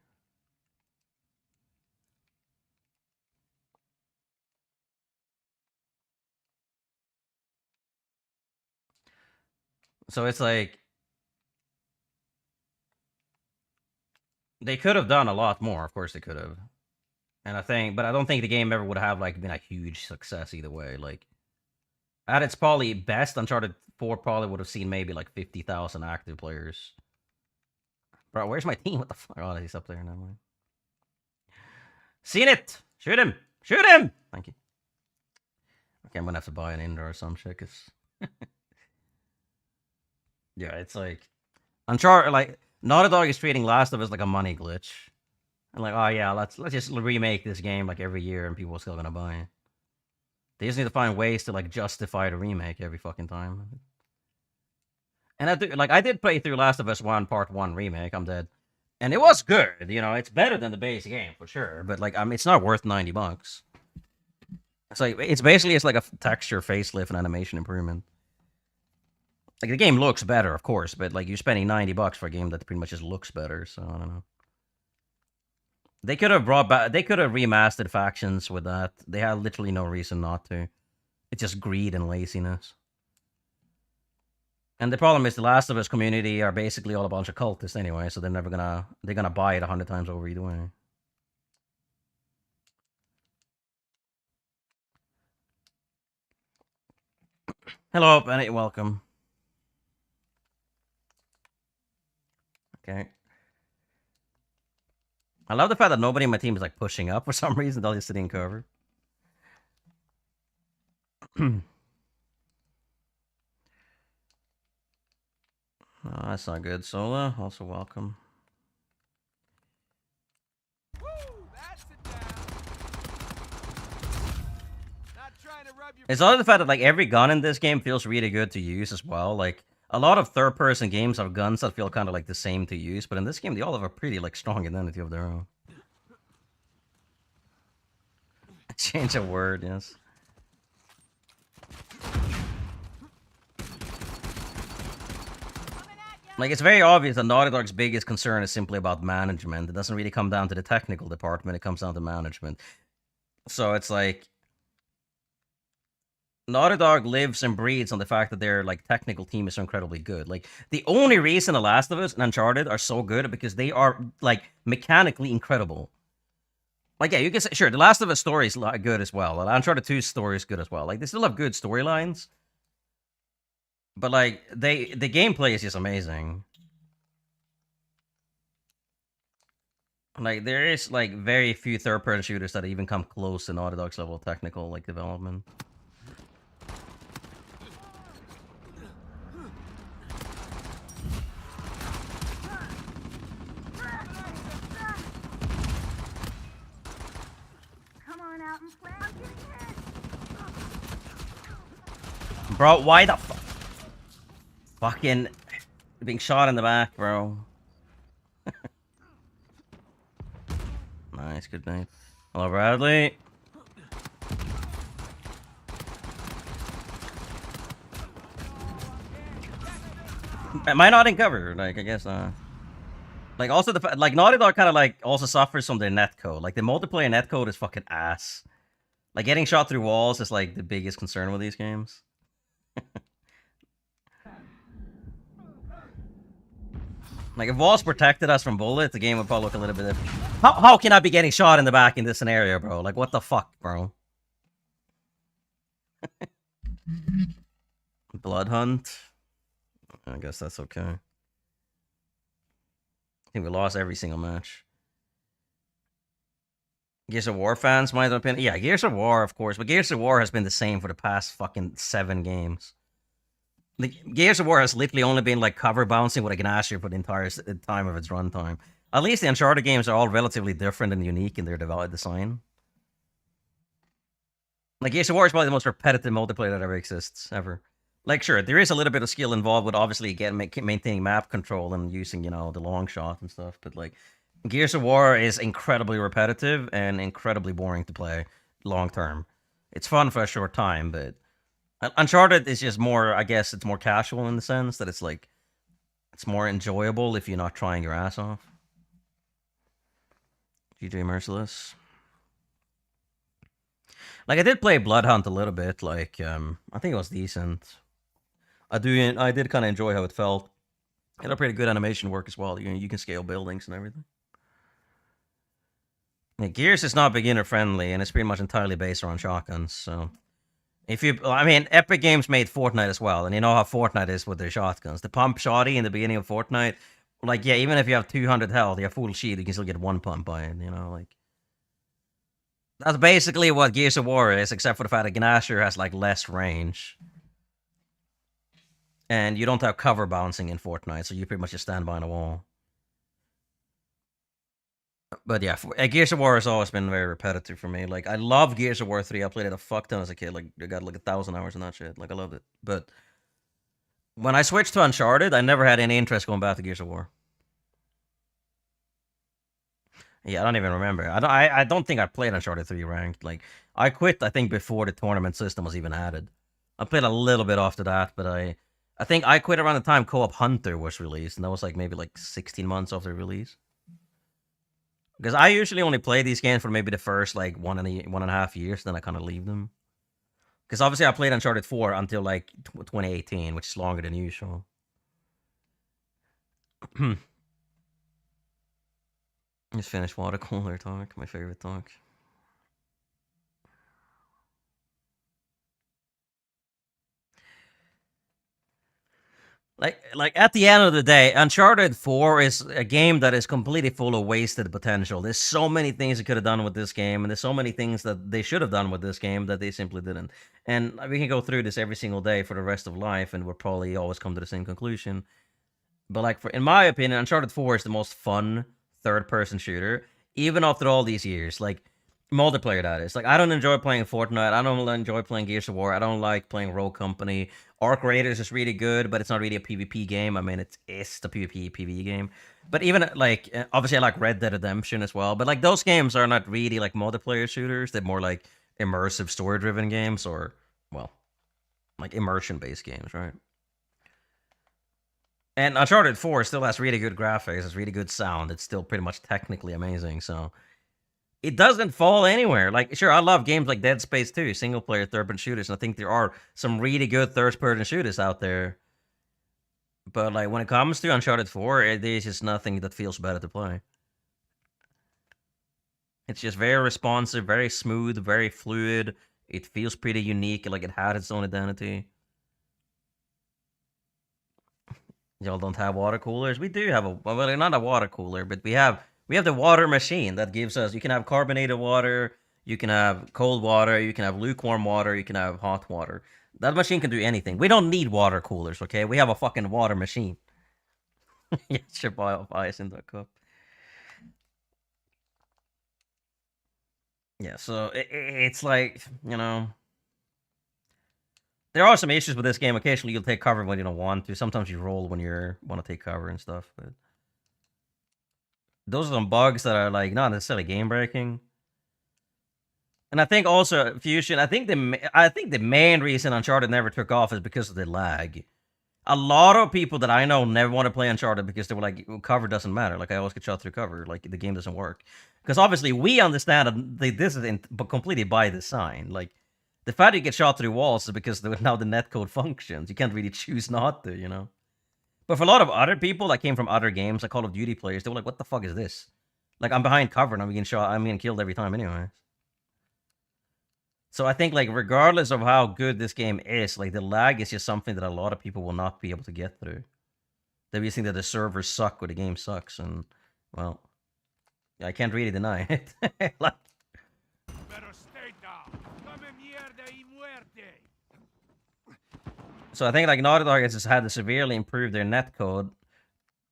So it's like, they could have done a lot more, of course they could have. And but I don't think the game ever would have, like, been a huge success either way. Like, at its probably best, Uncharted 4 probably would have seen maybe, like, 50,000 active players. Bro, where's my team? What the fuck? Oh, he's up there now. Seen it! Shoot him! Shoot him! Thank you. Okay, I'm gonna have to buy an indoor or some shit, cause... yeah, it's like... Uncharted, like... Naughty Dog is treating Last of Us like a money glitch. And like, oh yeah, let's just remake this game, like, every year and people are still gonna buy it. They just need to find ways to, like, justify the remake every fucking time. And I did play through Last of Us 1 Part 1 remake, I'm dead. And it was good, you know, it's better than the base game, for sure. But, like, I mean, it's not worth $90. It's like, it's basically, like a texture facelift and animation improvement. Like, the game looks better, of course, but, like, you're spending $90 for a game that pretty much just looks better, so I don't know. They could have remastered factions with that. They had literally no reason not to. It's just greed and laziness. And the problem is the Last of Us community are basically all a bunch of cultists anyway, so they're gonna buy it 100 times over either way. Hello, Bennett, welcome. Okay. I love the fact that nobody in my team is, like, pushing up for some reason. They'll just sit in cover. Oh, that's not good. Sola, also welcome. Woo, that's it down. Not trying to rub your It's also the fact that, like, every gun in this game feels really good to use as well. Like, A lot of third-person games have guns that feel kind of like the same to use, but in this game, they all have a pretty like strong identity of their own. Change a word, yes. Like, it's very obvious that Naughty Dog's biggest concern is simply about management. It doesn't really come down to the technical department, it comes down to management. So it's like, Naughty Dog lives and breathes on the fact that their like technical team is so incredibly good. Like, the only reason The Last of Us and Uncharted are so good is because they are like mechanically incredible. Like, yeah, you can say, sure, The Last of Us story is good as well. Uncharted 2's story is good as well. Like, they still have good storylines. But like, the gameplay is just amazing. Like, there is like very few third-person shooters that even come close to Naughty Dog's level of technical like development. Come on out and play. I'm getting hit. Bro, why the fucking being shot in the back, bro. Nice, good night. Hello, Bradley. Am I not in cover? Like, I guess not. Like, also like Naughty Dog kind of like also suffers from their netcode. Like, the multiplayer netcode is fucking ass. Like, getting shot through walls is like the biggest concern with these games. Like, if walls protected us from bullets, the game would probably look a little bit different. How can I be getting shot in the back in this scenario, bro? Like, what the fuck, bro? Blood Hunt. I guess that's okay. I think we lost every single match. Gears of War fans might have been... Yeah, Gears of War, of course. But Gears of War has been the same for the past fucking 7 games. Like, Gears of War has literally only been like cover bouncing with a Gnasher for the entire time of its runtime. At least the Uncharted games are all relatively different and unique in their design. Like, Gears of War is probably the most repetitive multiplayer that ever exists, ever. Like, sure, there is a little bit of skill involved with obviously again maintaining map control and using, you know, the long shot and stuff, but like, Gears of War is incredibly repetitive and incredibly boring to play long term. It's fun for a short time, but Uncharted is just more, I guess, it's more casual in the sense that it's like, it's more enjoyable if you're not trying your ass off. GJ Merciless. Like, I did play Blood Hunt a little bit, like, I think it was decent. I did kind of enjoy how it felt. It had a pretty good animation work as well. You can scale buildings and everything. Yeah, Gears is not beginner friendly, and it's pretty much entirely based around shotguns, so... If you, I mean, Epic Games made Fortnite as well, and you know how Fortnite is with their shotguns. The pump shotty in the beginning of Fortnite, like, yeah, even if you have 200 health, you have full shield, you can still get one pump by it, you know, like... That's basically what Gears of War is, except for the fact that Gnasher has, like, less range. And you don't have cover bouncing in Fortnite, so you pretty much just stand behind a wall. But yeah, Gears of War has always been very repetitive for me. Like, I love Gears of War 3. I played it a fuck ton as a kid. Like, I got like 1,000 hours in that shit. Like, I loved it. But when I switched to Uncharted, I never had any interest going back to Gears of War. Yeah, I don't even remember. I don't think I played Uncharted 3 ranked. Like, I quit, I think, before the tournament system was even added. I played a little bit after that, but I think I quit around the time Co-op Hunter was released, and that was like maybe like 16 months after release. Because I usually only play these games for maybe the first like 1.5 years, then I kind of leave them. Because obviously I played Uncharted 4 until like 2018, which is longer than usual. Just finished water cooler talk, my favorite talk. Like at the end of the day, Uncharted 4 is a game that is completely full of wasted potential. There's so many things they could have done with this game, and there's so many things that they should have done with this game that they simply didn't. And we can go through this every single day for the rest of life, and we'll probably always come to the same conclusion. But like, in my opinion, Uncharted 4 is the most fun third-person shooter, even after all these years. Like, Multiplayer, that is. Like, I don't enjoy playing Fortnite. I don't enjoy playing Gears of War. I don't like playing Rogue Company. Arc Raiders is really good, but it's not really a PvP game. I mean, it's the PvP PvE game. But even like, obviously, I like Red Dead Redemption as well. But like, those games are not really like multiplayer shooters. They're more like immersive, story-driven games, or well, like immersion-based games, right? And Uncharted 4 still has really good graphics. It's really good sound. It's still pretty much technically amazing. So it doesn't fall anywhere. Like, sure, I love games like Dead Space 2, single player third-person shooters, and I think there are some really good third-person shooters out there. But like, when it comes to Uncharted 4, there's just nothing that feels better to play. It's just very responsive, very smooth, very fluid. It feels pretty unique, like it had its own identity. Y'all don't have water coolers? We do have a, well, not a water cooler, but we have the water machine that gives us, you can have carbonated water, you can have cold water, you can have lukewarm water, you can have hot water. That machine can do anything. We don't need water coolers, okay? We have a fucking water machine. Yeah, sure, buy ice in the cup. Yeah, so it's like, you know, there are some issues with this game. Occasionally you'll take cover when you don't want to. Sometimes you roll when you want to take cover and stuff, but those are some bugs that are like not necessarily game breaking. And I think also Fusion, I think the main reason Uncharted never took off is because of the lag. A lot of people that I know never want to play Uncharted because they were like, cover doesn't matter. Like, I always get shot through cover. Like, the game doesn't work. Because obviously we understand that this is completely by design. Like, the fact you get shot through walls is because now the netcode functions. You can't really choose not to, you know? But for a lot of other people that came from other games, like Call of Duty players, they were like, what the fuck is this? Like, I'm behind cover and I'm getting killed every time anyways. So I think, like, regardless of how good this game is, like, the lag is just something that a lot of people will not be able to get through. They just think that the servers suck or the game sucks, and, well, I can't really deny it. Like, Better stay down. Come mierda y muerte. so I think, like, Naughty Dog has just had to severely improve their netcode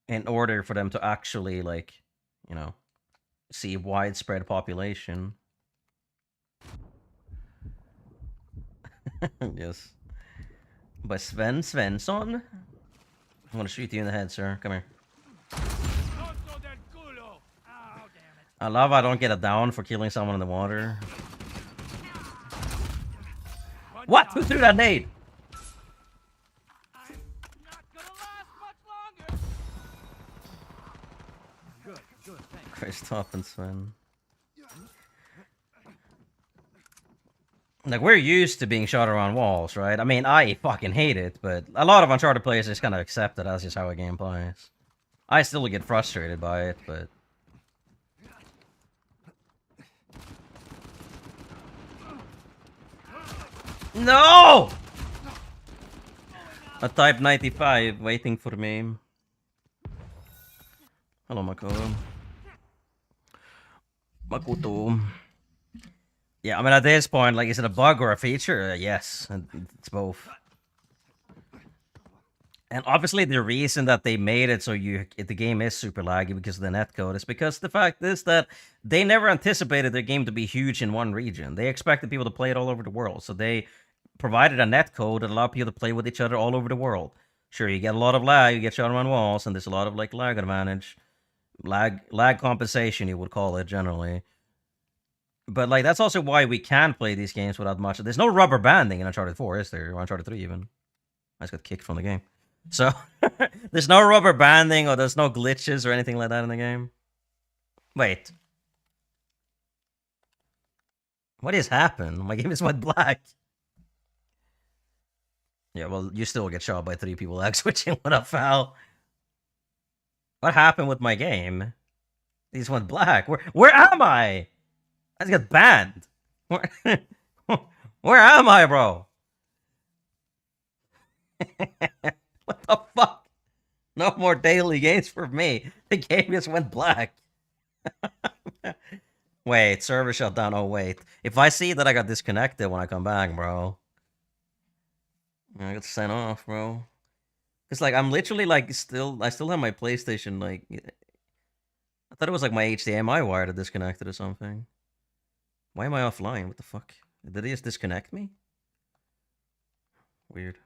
in order for them to actually, like, you know, see widespread population. Yes. By Sven Svensson? I'm gonna shoot you in the head, sir. Come here. Tonto del culo. Oh, damn it. I love I don't get a down for killing someone in the water. What? Who threw that nade? I'm not gonna last much longer. Good, thanks. Christoph and Sven. Like, we're used to being shot around walls, right? I mean, I fucking hate it, but a lot of Uncharted players just kind of accept that that's just how a game plays. I still get frustrated by it, but... No! A Type 95 waiting for me. Hello, Makoto. Makoto. Yeah, I mean, at this point, like, is it a bug or a feature? Yes, it's both. And obviously, the reason that they made it so the game is super laggy because of the netcode is because the fact is that they never anticipated their game to be huge in one region. They expected people to play it all over the world, so they provided a netcode that allowed people to play with each other all over the world. Sure, you get a lot of lag, you get shot around walls, and there's a lot of, like, lag advantage. Lag compensation, you would call it, generally. But, like, that's also why we can play these games without much. There's no rubber banding in Uncharted 4, is there? Or Uncharted 3, even. I just got kicked from the game. So, there's no rubber banding or there's no glitches or anything like that in the game. Wait. What has happened? My game is went black. Yeah, well, you still get shot by 3 people lag switching. What up, Foul? What happened with my game? It just went black. Where am I? I just got banned. Where am I, bro? What the fuck? No more daily games for me. The game just went black. Wait, server shut down. Oh, wait. If I see that I got disconnected when I come back, bro. I got sent off, bro. It's like, I'm literally, like, I still have my PlayStation, like... I thought it was, like, my HDMI wire that disconnected or something. Why am I offline? What the fuck? Did they just disconnect me? Weird.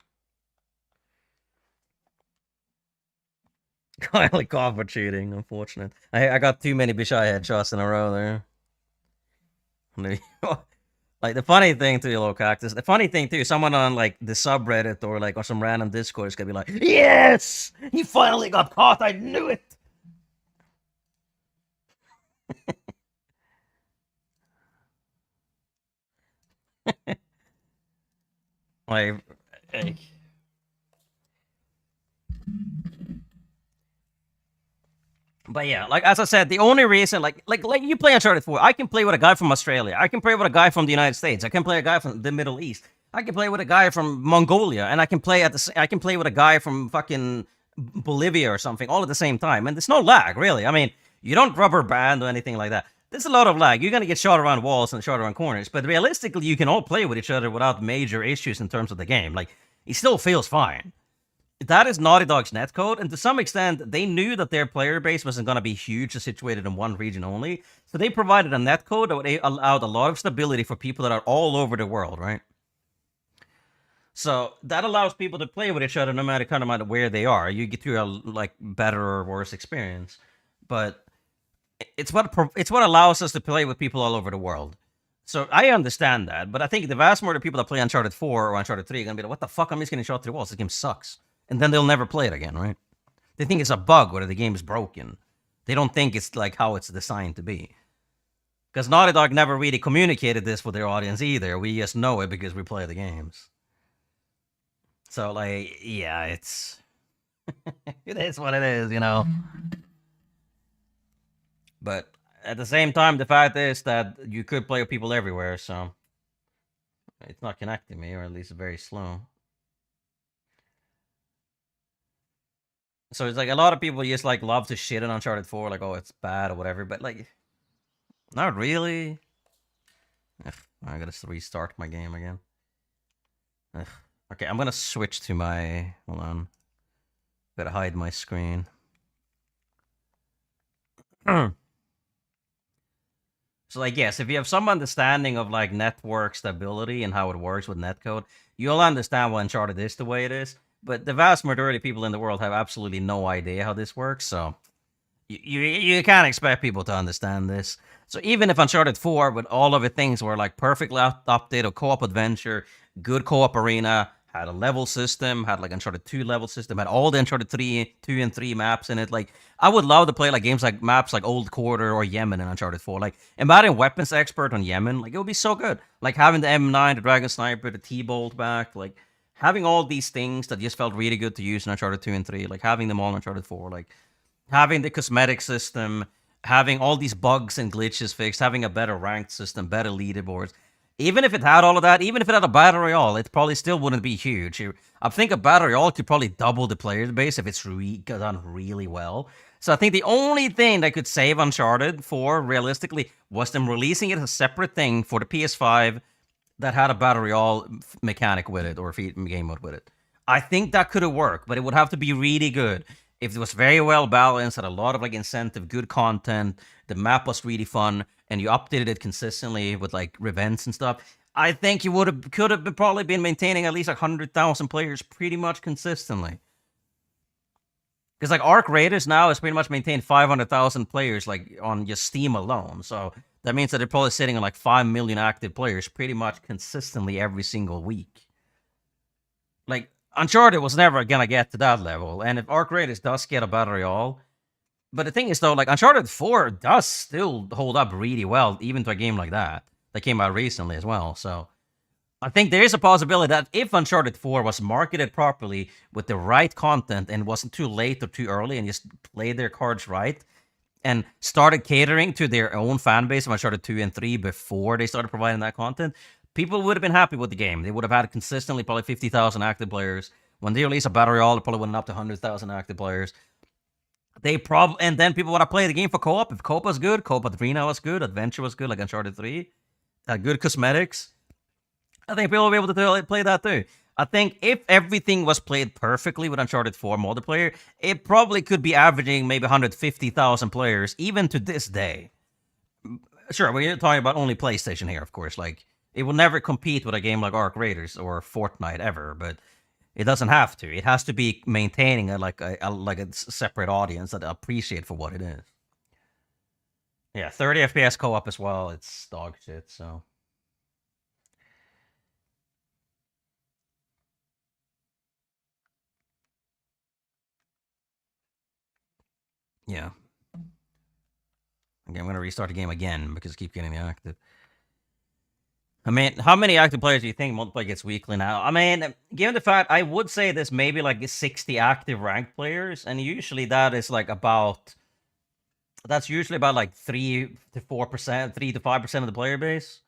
Kylie caught for cheating, unfortunate. I got too many Bishai headshots in a row there. Like, the funny thing too, little cactus. The funny thing too, someone on like the subreddit or like on some random Discord is gonna be like, "Yes, he finally got caught. I knew it." like, but yeah, like as I said, the only reason, like you play Uncharted 4, I can play with a guy from Australia. I can play with a guy from the United States. I can play a guy from the Middle East. I can play with a guy from Mongolia, and I can play with a guy from fucking Bolivia or something, all at the same time. And there's no lag, really. I mean, you don't rubber band or anything like that. There's a lot of lag. You're gonna get shot around walls and shot around corners, but realistically, you can all play with each other without major issues in terms of the game. Like, it still feels fine. That is Naughty Dog's netcode, and to some extent, they knew that their player base wasn't going to be huge and situated in one region only, so they provided a netcode that allowed a lot of stability for people that are all over the world, right? So that allows people to play with each other no matter kind of where they are. You get through a like better or worse experience, but it's what allows us to play with people all over the world. So I understand that, but I think the vast majority of people that play Uncharted 4 or Uncharted 3 are going to be like, "What the fuck? I'm just getting shot through walls. This game sucks." And then they'll never play it again, right? They think it's a bug or the game is broken. They don't think it's like how it's designed to be. Because Naughty Dog never really communicated this with their audience either. We just know it because we play the games. So, like, yeah, it's... it is what it is, you know? But at the same time, the fact is that you could play with people everywhere, so... it's not connecting me, or at least very slow. So it's like a lot of people just like love to shit on Uncharted 4, like, oh, it's bad or whatever, but like, not really. Ugh, I gotta restart my game again. Ugh. Okay, I'm gonna switch to my, hold on. Gotta hide my screen. So like, yes, if you have some understanding of like network stability and how it works with netcode, you'll understand why Uncharted is the way it is. But the vast majority of people in the world have absolutely no idea how this works, so you can't expect people to understand this. So even if Uncharted 4, with all of the things were like perfectly updated, co-op adventure, good co-op arena, had a level system, had like Uncharted 2 level system, had all the Uncharted 2 and 3 maps in it. Like, I would love to play like games like maps like Old Quarter or Yemen in Uncharted 4. Like, imagine Weapons Expert on Yemen. Like, it would be so good. Like, having the M9, the Dragon Sniper, the T-Bolt back, like, having all these things that just felt really good to use in Uncharted 2 and 3, like having them all in Uncharted 4, like having the cosmetic system, having all these bugs and glitches fixed, having a better ranked system, better leaderboards. Even if it had all of that, even if it had a Battle Royale, it probably still wouldn't be huge. I think a Battle Royale could probably double the player base if it's done really well. So I think the only thing that could save Uncharted 4, realistically, was them releasing it as a separate thing for the PS5 that had a Battle Royale mechanic with it, or game mode with it. I think that could have worked, but it would have to be really good. If it was very well balanced, had a lot of like incentive, good content, the map was really fun, and you updated it consistently with like events and stuff, I think you could have probably been maintaining at least 100,000 players pretty much consistently. Because like Arc Raiders now has pretty much maintained 500,000 players like on just Steam alone, so that means that they're probably sitting on like 5 million active players pretty much consistently every single week. Like, Uncharted was never gonna get to that level, and if Arc Raiders does get a Battle Royale, but the thing is though, like, Uncharted 4 does still hold up really well, even to a game like that came out recently as well, so I think there is a possibility that if Uncharted 4 was marketed properly with the right content and wasn't too late or too early and just played their cards right, and started catering to their own fan base of Uncharted 2 and 3 before they started providing that content, people would have been happy with the game. They would have had consistently probably 50,000 active players. When they release a Battle Royale, it probably went up to 100,000 active players. And then people would have played the game for co-op. If co-op was good, co-op arena was good, adventure was good, like Uncharted 3, good cosmetics, I think people will be able to play that too. I think if everything was played perfectly with Uncharted 4 multiplayer, it probably could be averaging maybe 150,000 players, even to this day. Sure, we're talking about only PlayStation here, of course. Like, it will never compete with a game like Arc Raiders or Fortnite ever, but it doesn't have to. It has to be maintaining a separate audience that appreciate for what it is. Yeah, 30 FPS co-op as well. It's dog shit. So yeah. Okay, I'm gonna restart the game again because I keep getting active. I mean, how many active players do you think multiplayer gets weekly now? I mean, given the fact, I would say there's maybe like 60 active ranked players, and usually that is like about. That's usually about like 3 to 4%, 3 to 5% of the player base.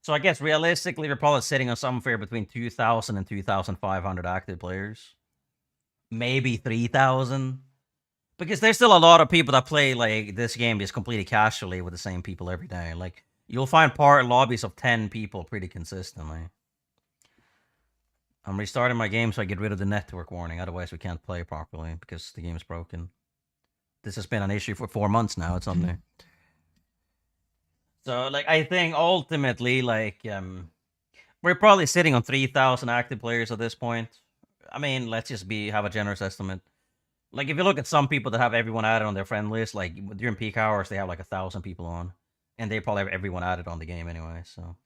So I guess realistically, we're probably sitting on somewhere between 2,000 and 2,500 active players. Maybe 3,000. Because there's still a lot of people that play like this game just completely casually with the same people every day. Like, you'll find lobbies of 10 people pretty consistently. I'm restarting my game so I get rid of the network warning. Otherwise, we can't play properly because the game is broken. This has been an issue for 4 months now. It's on there. So, like, I think ultimately, like, we're probably sitting on 3,000 active players at this point. I mean, let's just have a generous estimate. Like, if you look at some people that have everyone added on their friend list, like, during peak hours, they have, like, 1,000 people on. And they probably have everyone added on the game anyway, so.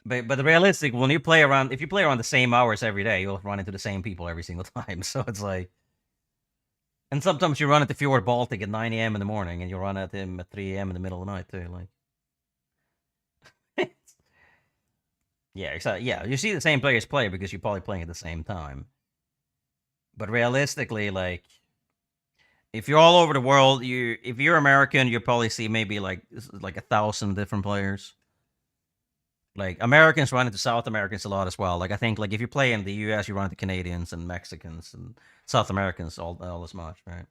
But realistic, when you play around, if you play around the same hours every day, you'll run into the same people every single time. So it's like. And sometimes you run into Fjord Baltic at 9 a.m. in the morning, and you run at him at 3 a.m. in the middle of the night, too. Like. Yeah, exactly. Yeah, you see the same players play because you're probably playing at the same time. But realistically, like, if you're all over the world, if you're American, you'll probably see maybe like 1,000 different players. Like, Americans run into South Americans a lot as well. Like, I think like if you play in the US, you run into Canadians and Mexicans and South Americans all as much, right?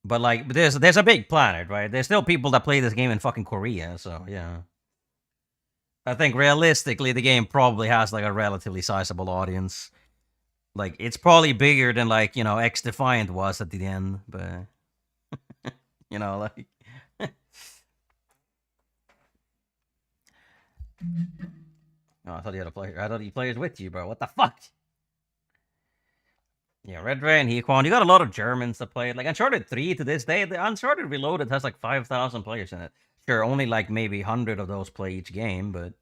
But like, there's a big planet, right? There's still people that play this game in fucking Korea, so yeah. I think realistically, the game probably has like a relatively sizable audience. Like, it's probably bigger than like, you know, X Defiant was at the end, but you know, like. Oh, I thought you had a player. I thought he players with you, bro. What the fuck? Yeah, Red Ray and Hequan. You got a lot of Germans that play it. Like, Uncharted 3 to this day, the Uncharted Reloaded has like 5,000 players in it. Sure, only like maybe 100 of those play each game, but.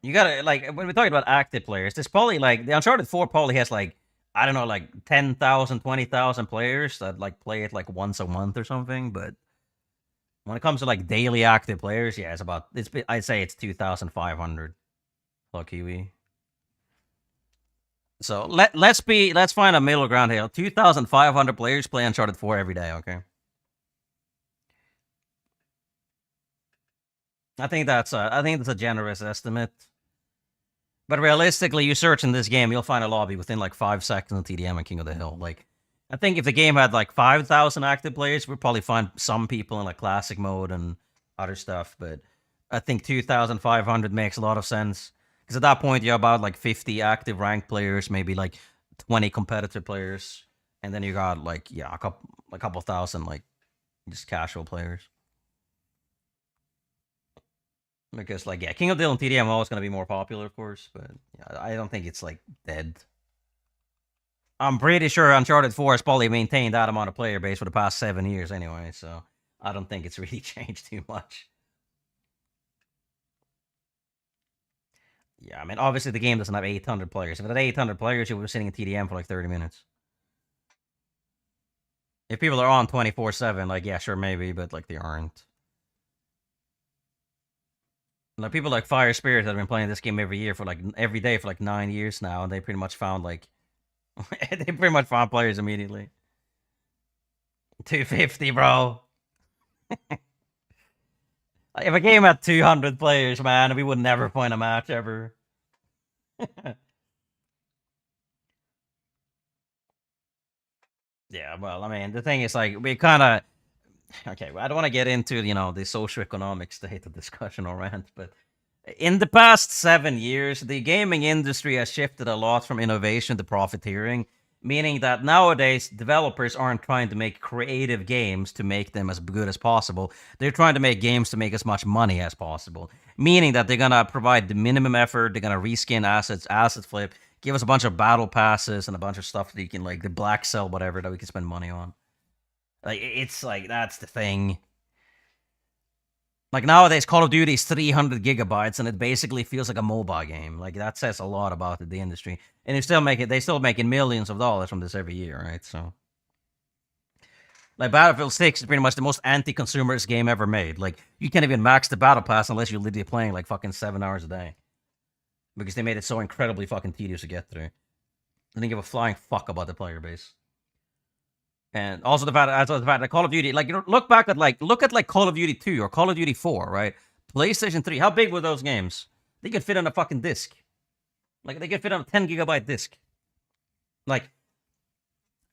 You gotta, like, when we're talking about active players, there's probably like, the Uncharted 4 probably has like, I don't know, like 10,000, 20,000 players that like play it like once a month or something, but. When it comes to like daily active players, yeah, I'd say it's 2,500. Hello, Kiwi. So let's find a middle ground here. 2,500 players play Uncharted 4 every day, okay? I think that's a generous estimate. But realistically, you search in this game, you'll find a lobby within like 5 seconds of TDM and King of the Hill. Like, I think if the game had like 5,000 active players, we'd probably find some people in like classic mode and other stuff. But I think 2,500 makes a lot of sense. Because at that point, you're about like 50 active ranked players, maybe like 20 competitive players. And then you got like, yeah, a couple thousand like just casual players. Because like, yeah, King of the Hill and TDM are always going to be more popular, of course. But yeah, I don't think it's like dead. I'm pretty sure Uncharted 4 has probably maintained that amount of player base for the past 7 years anyway, so I don't think it's really changed too much. Yeah, I mean, obviously the game doesn't have 800 players. If it had 800 players, you would be sitting in TDM for like 30 minutes. If people are on 24/7, like, yeah, sure, maybe, but like they aren't. Like, people like Fire Spirit that have been playing this game every day for like 9 years now, and they pretty much found like they pretty much found players immediately. 250, bro. If a game had 200 players, man, we would never find a match ever. Yeah, well, I mean, the thing is, like, we kind of. Okay, well, I don't want to get into, you know, the socioeconomic state of discussion or rant, but in the past 7 years, the gaming industry has shifted a lot from innovation to profiteering, Meaning that nowadays developers aren't trying to make creative games to make them as good as possible. They're trying to make games to make as much money as possible. Meaning that they're gonna provide the minimum effort, they're gonna reskin assets, asset flip, give us a bunch of battle passes and a bunch of stuff that you can like the black sell, whatever that we can spend money on. Like it's like that's the thing. Like nowadays, Call of Duty is 300 gigabytes, and it basically feels like a mobile game. Like that says a lot about the industry, and they're still making millions of dollars from this every year, right? So, like Battlefield 6 is pretty much the most anti-consumerist game ever made. Like you can't even max the battle pass unless you're literally playing like fucking 7 hours a day, because they made it so incredibly fucking tedious to get through. They didn't give a flying fuck about the player base. And also the fact that Call of Duty, like, you know, look at Call of Duty 2 or Call of Duty 4, right? PlayStation 3, how big were those games? They could fit on a fucking disc. Like, they could fit on a 10 gigabyte disc. Like,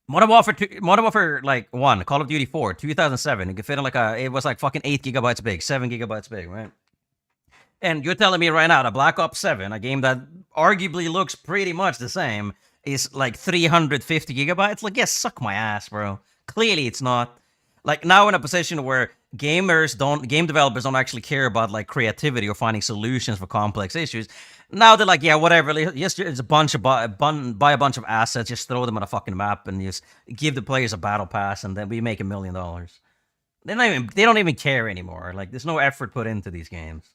Modern Warfare, like, 1, Call of Duty 4, 2007, it could fit on like it was like fucking 8 gigabytes big, 7 gigabytes big, right? And you're telling me right now that Black Ops 7, a game that arguably looks pretty much the same, is like 350 gigabytes? Like, yes, suck my ass, bro. Clearly it's not. Like, now in a position where game developers don't actually care about like creativity or finding solutions for complex issues. Now they're like, yeah, whatever. Just it's a bunch of buy a bunch of assets, just throw them on a fucking map, and just give the players a battle pass, and then we make $1 million. They don't even care anymore. Like, there's no effort put into these games.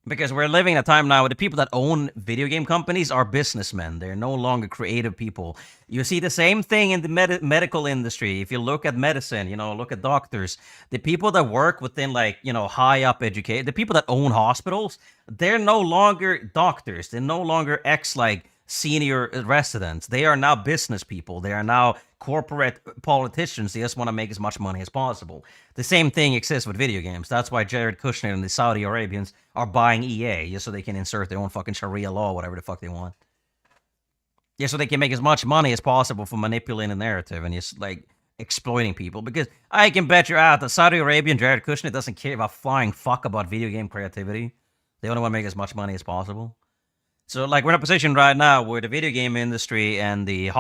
Because we're living in a time now where the people that own video game companies are businessmen. They're no longer creative people. You see the same thing in the medical industry. If you look at medicine, you know, look at doctors. The people that work within, like, you know, high up education, the people that own hospitals, they're no longer doctors. They're no longer like, senior residents. They are now business people. They are now corporate politicians. They just want to make as much money as possible. The same thing exists with video games. That's why Jared Kushner and the Saudi Arabians are buying EA, just so they can insert their own fucking Sharia law, whatever the fuck they want. Yeah, so they can make as much money as possible for manipulating the narrative and just, like, exploiting people. Because I can bet your ass that Saudi Arabian Jared Kushner doesn't care about flying fuck about video game creativity. They only want to make as much money as possible. So, like, we're in a position right now where the video game industry and the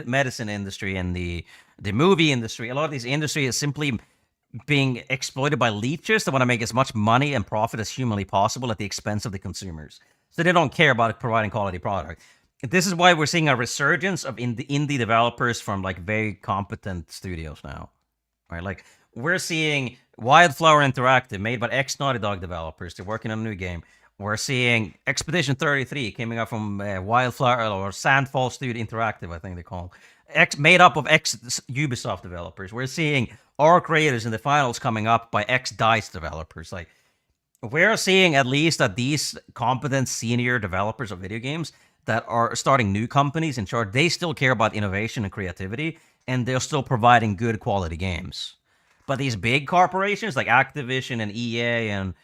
medicine industry and the movie industry, a lot of these industries is simply being exploited by leeches that want to make as much money and profit as humanly possible at the expense of the consumers. So they don't care about providing quality product. This is why we're seeing a resurgence of indie developers from, like, very competent studios now. Right? Like, we're seeing Wildflower Interactive, made by ex-Naughty Dog developers. They're working on a new game. We're seeing Expedition 33 coming up from Wildflower or Sandfall Studio Interactive, I think they call it. Made up of ex-Ubisoft developers. We're seeing our creators in the finals coming up by ex-DICE developers. Like, we're seeing at least that these competent senior developers of video games that are starting new companies in charge, they still care about innovation and creativity, and they're still providing good quality games. But these big corporations like Activision and EA and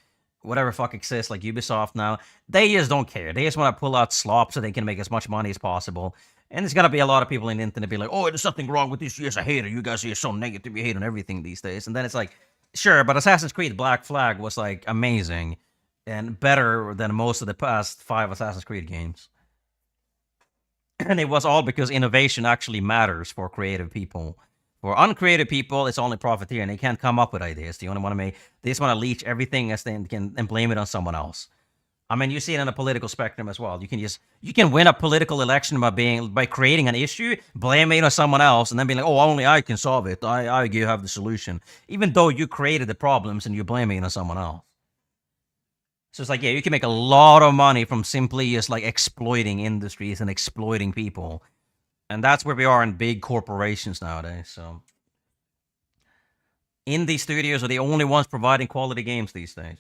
whatever fuck exists, like Ubisoft now, they just don't care. They just want to pull out slop so they can make as much money as possible. And there's gonna be a lot of people in the internet be like, oh, there's something wrong with this. You're a hater. You guys are so negative. You hate on everything these days. And then it's like, sure, but Assassin's Creed Black Flag was, like, amazing and better than most of the past 5 Assassin's Creed games. And it was all because innovation actually matters for creative people. For uncreative people, it's only profiteer, and they can't come up with ideas. They just want to leech everything as they can and blame it on someone else. I mean, you see it on the political spectrum as well. You can win a political election by creating an issue, blaming it on someone else, and then being like, oh, only I can solve it. I have the solution, even though you created the problems and you're blaming it on someone else. So it's like, yeah, you can make a lot of money from simply just, like, exploiting industries and exploiting people. And that's where we are in big corporations nowadays, so. Indie studios are the only ones providing quality games these days.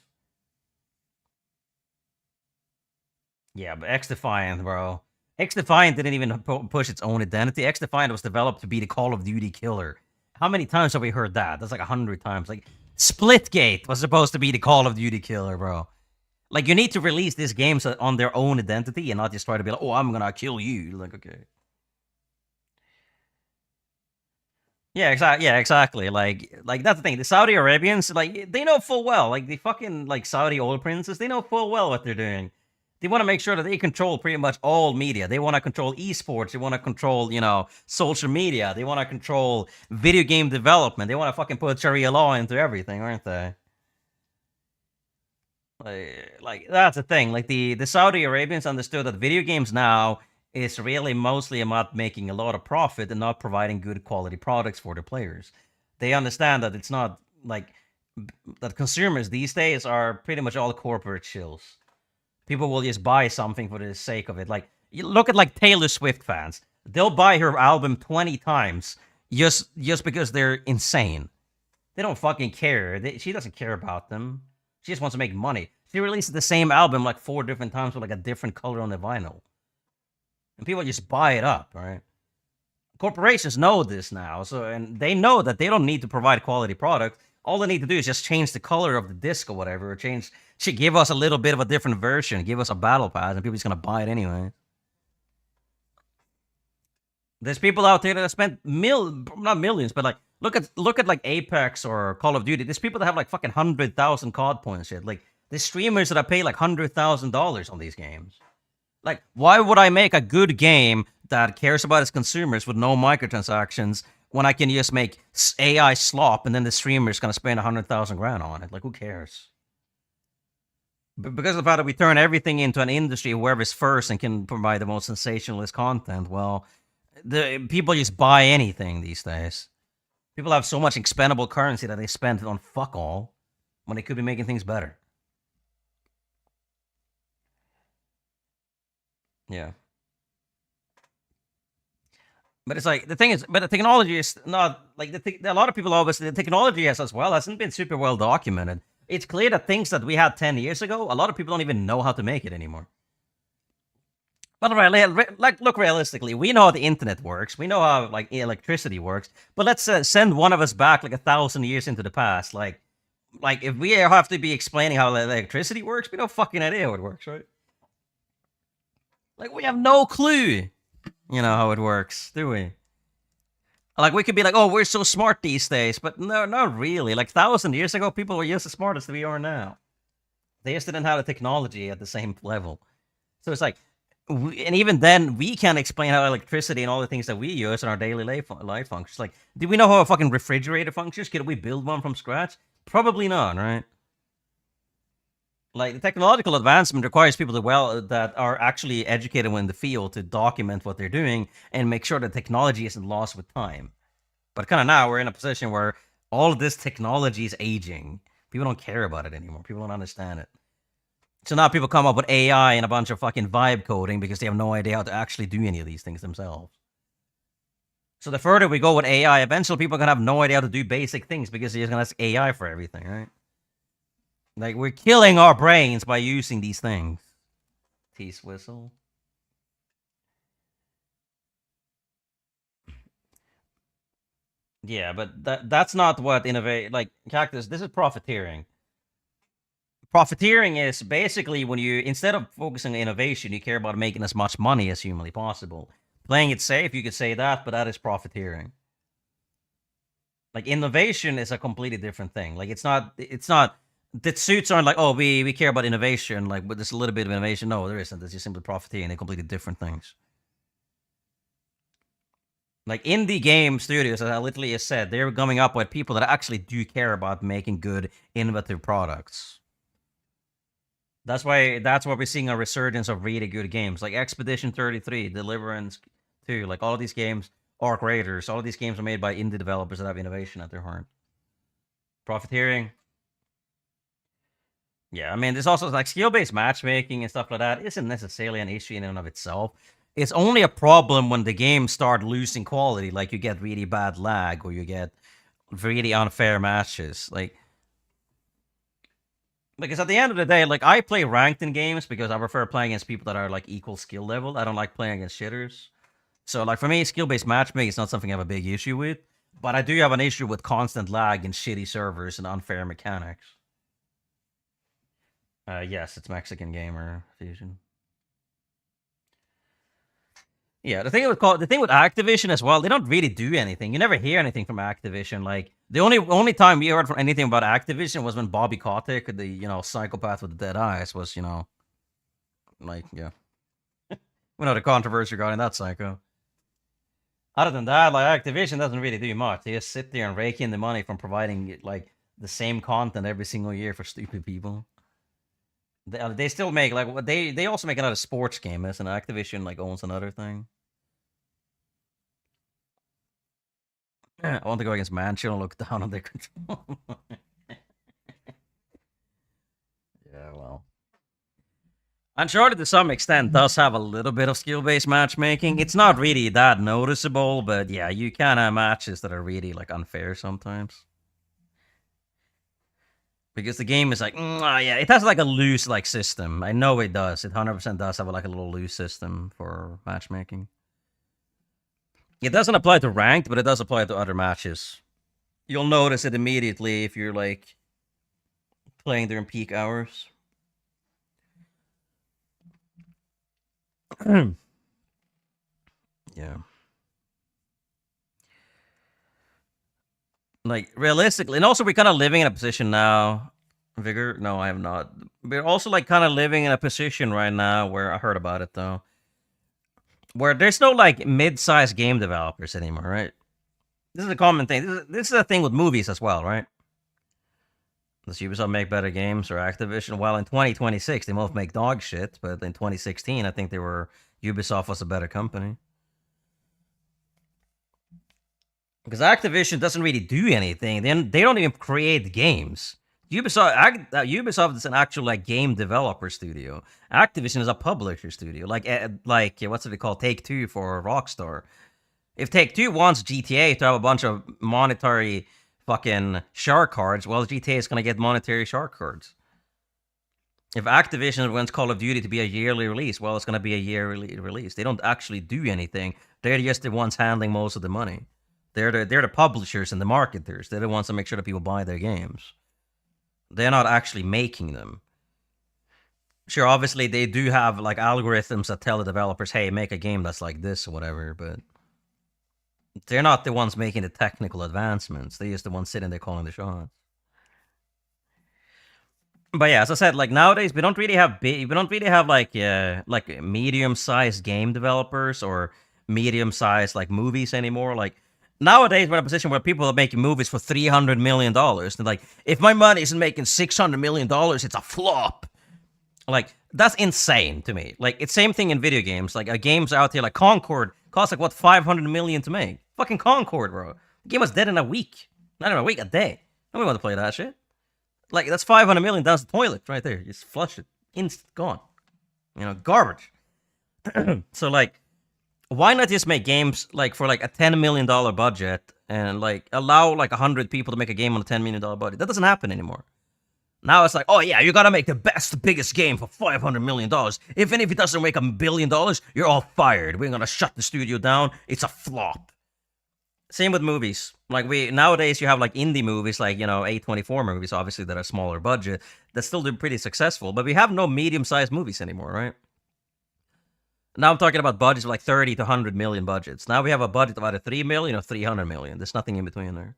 Yeah, but X-Defiant, bro. X-Defiant didn't even push its own identity. X-Defiant was developed to be the Call of Duty killer. How many times have we heard that? That's like 100 times. Like, Splitgate was supposed to be the Call of Duty killer, bro. Like, you need to release these games on their own identity and not just try to be like, oh, I'm gonna kill you. Like, okay. Yeah, exactly. Like that's the thing. The Saudi Arabians, like, they know full well. Like, the fucking, like, Saudi oil princes, they know full well what they're doing. They want to make sure that they control pretty much all media. They want to control esports. They want to control, social media. They want to control video game development. They want to fucking put Sharia law into everything, aren't they? Like that's the thing. Like the Saudi Arabians understood that video games now is really mostly about making a lot of profit and not providing good quality products for the players. They understand that it's not like that consumers these days are pretty much all corporate shills. People will just buy something for the sake of it. Like, you look at like Taylor Swift fans. They'll buy her album 20 times just because they're insane. They don't fucking care. She doesn't care about them. She just wants to make money. She released the same album like 4 different times with like a different color on the vinyl. And people just buy it up, right? Corporations know this now, and they know that they don't need to provide quality product. All they need to do is just change the color of the disc or whatever, or give us a little bit of a different version, give us a battle pass, and people just gonna buy it anyway. There's people out there that have spent not millions, but like look at like Apex or Call of Duty. There's people that have like fucking 100,000 COD points shit. Like there's streamers that I pay like $100,000 on these games. Like, why would I make a good game that cares about its consumers with no microtransactions when I can just make AI slop and then the streamer's gonna spend 100,000 grand on it? Like, who cares? Because of the fact that we turn everything into an industry, whoever's first and can provide the most sensationalist content, well, the people just buy anything these days. People have so much expendable currency that they spend on fuck all when they could be making things better. Yeah. But it's like, the thing is, but the technology is not, like, a lot of people obviously, the technology hasn't been super well documented. It's clear that things that we had 10 years ago, a lot of people don't even know how to make it anymore. But look realistically, we know how the internet works. We know how like electricity works. But let's send one of us back like 1,000 years into the past. Like if we have to be explaining how electricity works, we don't fucking idea how it works, right? Like we have no clue, how it works, do we? Like we could be like, oh, we're so smart these days, but no, not really. Like 1,000 years ago, people were just as smart as we are now. They just didn't have the technology at the same level. So it's like, and even then, we can't explain how electricity and all the things that we use in our daily life functions. Like, do we know how a fucking refrigerator functions? Could we build one from scratch? Probably not, right? Like, the technological advancement requires people that are actually educated in the field to document what they're doing and make sure that technology isn't lost with time. But kind of now, we're in a position where all of this technology is aging. People don't care about it anymore. People don't understand it. So now people come up with AI and a bunch of fucking vibe coding because they have no idea how to actually do any of these things themselves. So the further we go with AI, eventually people are going to have no idea how to do basic things because they're just going to ask AI for everything, right? Like, we're killing our brains by using these things. Tease whistle. Yeah, but that's not what innovate. Like, Cactus, this is profiteering. Profiteering is basically when you, instead of focusing on innovation, you care about making as much money as humanly possible. Playing it safe, you could say that, but that is profiteering. Like, innovation is a completely different thing. Like, it's not, the suits aren't like, oh, we care about innovation, like, but there's a little bit of innovation. No, there isn't. It's just simply profiteering. They're completely different things. Like, indie game studios, as I literally just said, they're coming up with people that actually do care about making good, innovative products. That's why we're seeing a resurgence of really good games, like Expedition 33, Deliverance 2, like all of these games, Arc Raiders, all of these games are made by indie developers that have innovation at their heart. Profiteering. Yeah, I mean, there's also like skill-based matchmaking and stuff like that isn't necessarily an issue in and of itself. It's only a problem when the games start losing quality, like you get really bad lag or you get really unfair matches. Like, because at the end of the day, like, I play ranked in games because I prefer playing against people that are like equal skill level. I don't like playing against shitters. So like for me, skill-based matchmaking is not something I have a big issue with. But I do have an issue with constant lag and shitty servers and unfair mechanics. Yes, it's Mexican Gamer Fusion. Yeah, the thing with Activision as well, they don't really do anything. You never hear anything from Activision. Like, the only time we heard from anything about Activision was when Bobby Kotick, the psychopath with the dead eyes, was Like, yeah. We know the controversy regarding that psycho. Other than that, like Activision doesn't really do much. They just sit there and rake in the money from providing like the same content every single year for stupid people. They still make like they also make another sports game, as an Activision like owns another thing. I want to go against Mansion and look down on their control. Yeah, well. Uncharted to some extent does have a little bit of skill-based matchmaking. It's not really that noticeable, but yeah, you can have matches that are really like unfair sometimes. Because the game is like, yeah, it has like a loose like system. I know it does. It 100% does have like a little loose system for matchmaking. It doesn't apply to ranked, but it does apply to other matches. You'll notice it immediately if you're like playing during peak hours. Yeah. Like, realistically, and also we're kind of living in a position now. Vigor? No, I have not. We're also like kind of living in a position right now where I heard about it though. Where there's no like mid-sized game developers anymore, right? This is a common thing. This is a thing with movies as well, right? Does Ubisoft make better games or Activision? Well, in 2026, they both make dog shit, but in 2016, I think Ubisoft was a better company. Because Activision doesn't really do anything. They don't even create games. Ubisoft is an actual like game developer studio. Activision is a publisher studio. Like what's it called? Take-Two for Rockstar. If Take-Two wants GTA to have a bunch of monetary fucking shark cards, well, GTA is gonna get monetary shark cards. If Activision wants Call of Duty to be a yearly release, well, it's gonna be a yearly release. They don't actually do anything. They're just the ones handling most of the money. They're the publishers and the marketers. They're the ones that make sure that people buy their games. They're not actually making them. Sure, obviously they do have like algorithms that tell the developers, hey, make a game that's like this or whatever, but they're not the ones making the technical advancements. They're just the ones sitting there calling the shots. But yeah, as I said, like nowadays we don't really have like medium-sized game developers or medium-sized like movies anymore. Like nowadays we're in a position where people are making movies for $300 million. They're like, if my money isn't making $600 million, it's a flop. Like, that's insane to me. Like, it's same thing in video games. Like, a game's out here, like Concord, costs like, what, $500 million to make? Fucking Concord, bro. The game was dead in a week. Not even a week, a day. Nobody want to play that shit. Like, that's $500 million down the toilet right there. Just flush it. Gone. You know, garbage. So, like, why not just make games, like, for, like, a $10 million budget and, like, allow, like, 100 people to make a game on a $10 million budget? That doesn't happen anymore. Now it's like, oh yeah, you gotta make the best, biggest game for $500 million. Even if it doesn't make $1 billion, you're all fired. We're gonna shut the studio down. It's a flop. Same with movies. Like nowadays you have like indie movies, like, you know, A24 movies, obviously, that are smaller budget, that still do pretty successful, but we have no medium-sized movies anymore, right? Now I'm talking about budgets of like 30 to 100 million budgets. Now we have a budget of either 3 million or 300 million. There's nothing in between there.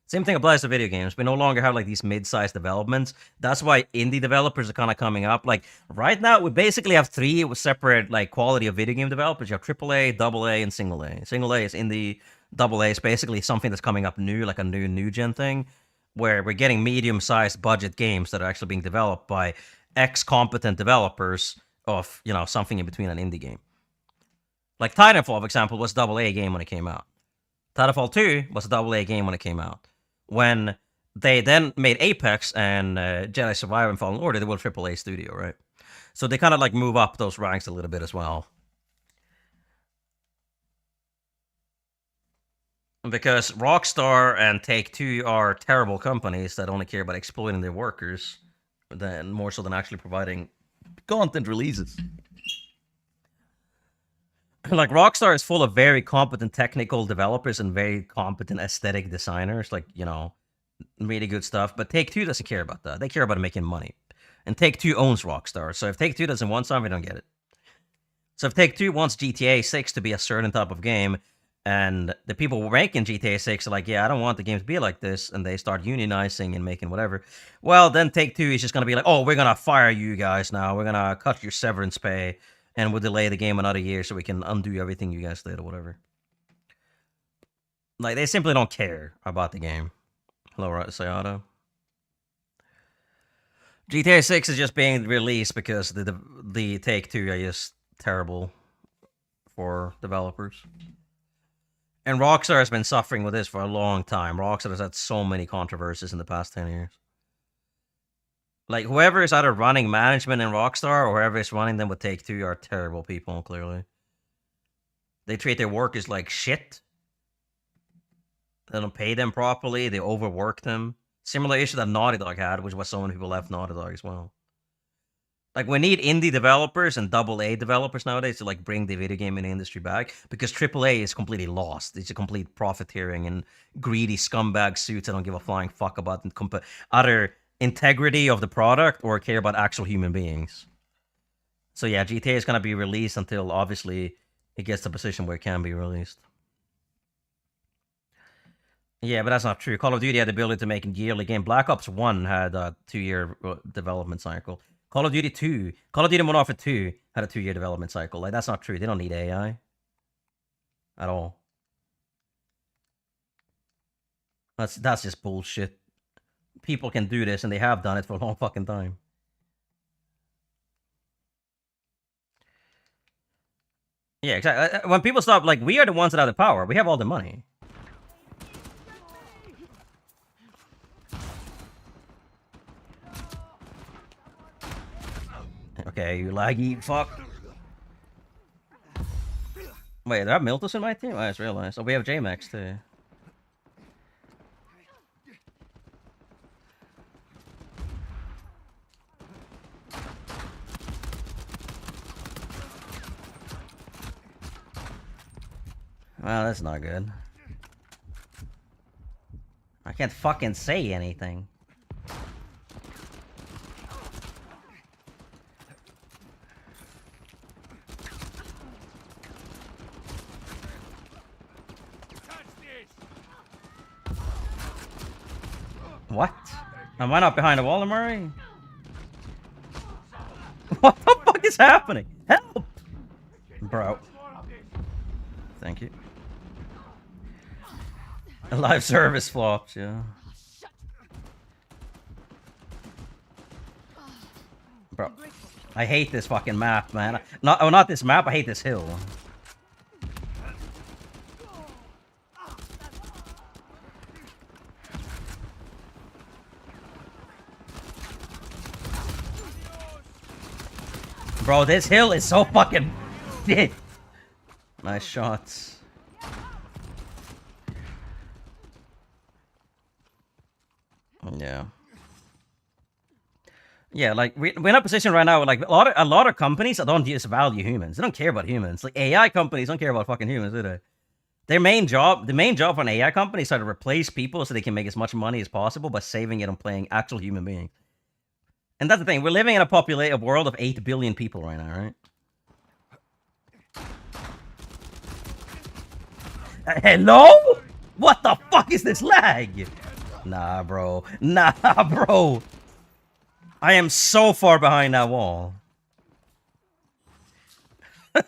Same thing applies to video games. We no longer have like these mid-sized developments. That's why indie developers are kind of coming up. Like right now, we basically have 3 separate like quality of video game developers. You have AAA, AA, and single A. Single A is indie. AA is basically something that's coming up new, like a new gen thing, where we're getting medium-sized budget games that are actually being developed by competent developers of, you know, something in between an indie game. Like Titanfall, for example, was a AA game when it came out. Titanfall 2 was a AA game when it came out. When they then made Apex and Jedi Survivor and Fallen Order, they were a AAA studio, right? So they kind of like move up those ranks a little bit as well. Because Rockstar and Take-Two are terrible companies that only care about exploiting their workers, than more so than actually providing content releases. Like, Rockstar is full of very competent technical developers and very competent aesthetic designers, like, you know, really good stuff. But Take-Two doesn't care about that. They care about making money. And Take-Two owns Rockstar. So if Take-Two doesn't want something, we don't get it. So if Take-Two wants GTA 6 to be a certain type of game, And the people making GTA 6 are like, yeah, I don't want the game to be like this, and they start unionizing and making whatever. Well, then Take-Two is just gonna be like, oh, we're gonna fire you guys now. We're gonna cut your severance pay, and we'll delay the game another year so we can undo everything you guys did or whatever. Like, they simply don't care about the game. Hello, Sayada. GTA 6 is just being released because the Take-Two are just terrible for developers. And Rockstar has been suffering with this for a long time. Rockstar has had so many controversies in the past 10 years. Like, whoever is either running management in Rockstar or whoever is running them with Take-Two are terrible people, clearly. They treat their workers like shit. They don't pay them properly. They overwork them. Similar issue that Naughty Dog had, which was so many people left Naughty Dog as well. Like, we need indie developers and AA developers nowadays to, like, bring the video gaming industry back, because AAA is completely lost. It's a complete profiteering and greedy scumbag suits that don't give a flying fuck about either integrity of the product or care about actual human beings. So yeah, GTA is going to be released until, obviously, it gets to a position where it can be released. Yeah, but that's not true. Call of Duty had the ability to make a yearly game. Black Ops 1 had a 2-year development cycle. Call of Duty 2, Call of Duty Modern Warfare 2 had a 2-year development cycle. Like, that's not true. They don't need AI at all. That's just bullshit. People can do this, and they have done it for a long fucking time. Yeah, exactly. When people stop, like, we are the ones that have the power. We have all the money. Okay, you laggy fuck. Wait, do I have Miltus in my team? I just realized. Oh, we have J-Max too. Well, that's not good. I can't fucking say anything. What? Am I not behind a wall, Murray? What the fuck is happening? Help! Bro. Thank you. A live service flopped, yeah. Bro. I hate this fucking map, man. Not this map, I hate this hill. Bro, this hill is so fucking shit. Nice shots. Yeah. Yeah, like we're in a position right now where, like, a lot of companies that don't just value humans. They don't care about humans. Like, AI companies don't care about fucking humans, do they? The main job for an AI company is to replace people so they can make as much money as possible by saving it on playing actual human beings. And that's the thing. We're living in a world of 8 billion people right now, right? Hello? What the fuck is this lag? Nah, bro. Nah, bro. I am so far behind that wall.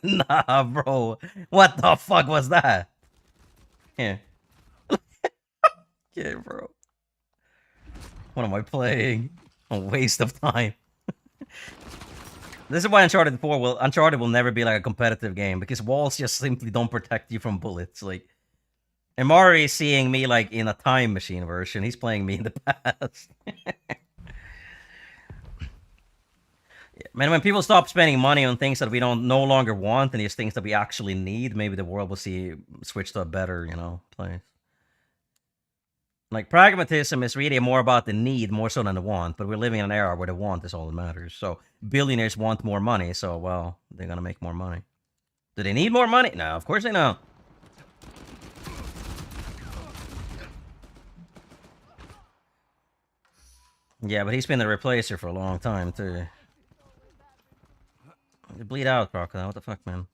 Nah, bro. What the fuck was that? Here. Yeah, bro. What am I playing? A waste of time. This is why Uncharted will never be like a competitive game, because walls just simply don't protect you from bullets. Like, Amari is seeing me like in a time machine version. He's playing me in the past. Man, when people stop spending money on things that we no longer want and these things that we actually need, maybe the world will switch to a better, place. Like, pragmatism is really more about the need more so than the want, but we're living in an era where the want is all that matters. So billionaires want more money, so, well, they're gonna make more money. Do they need more money? No, of course they don't. Yeah, but he's been the replacer for a long time, too. You bleed out, Crocodile. What the fuck, man?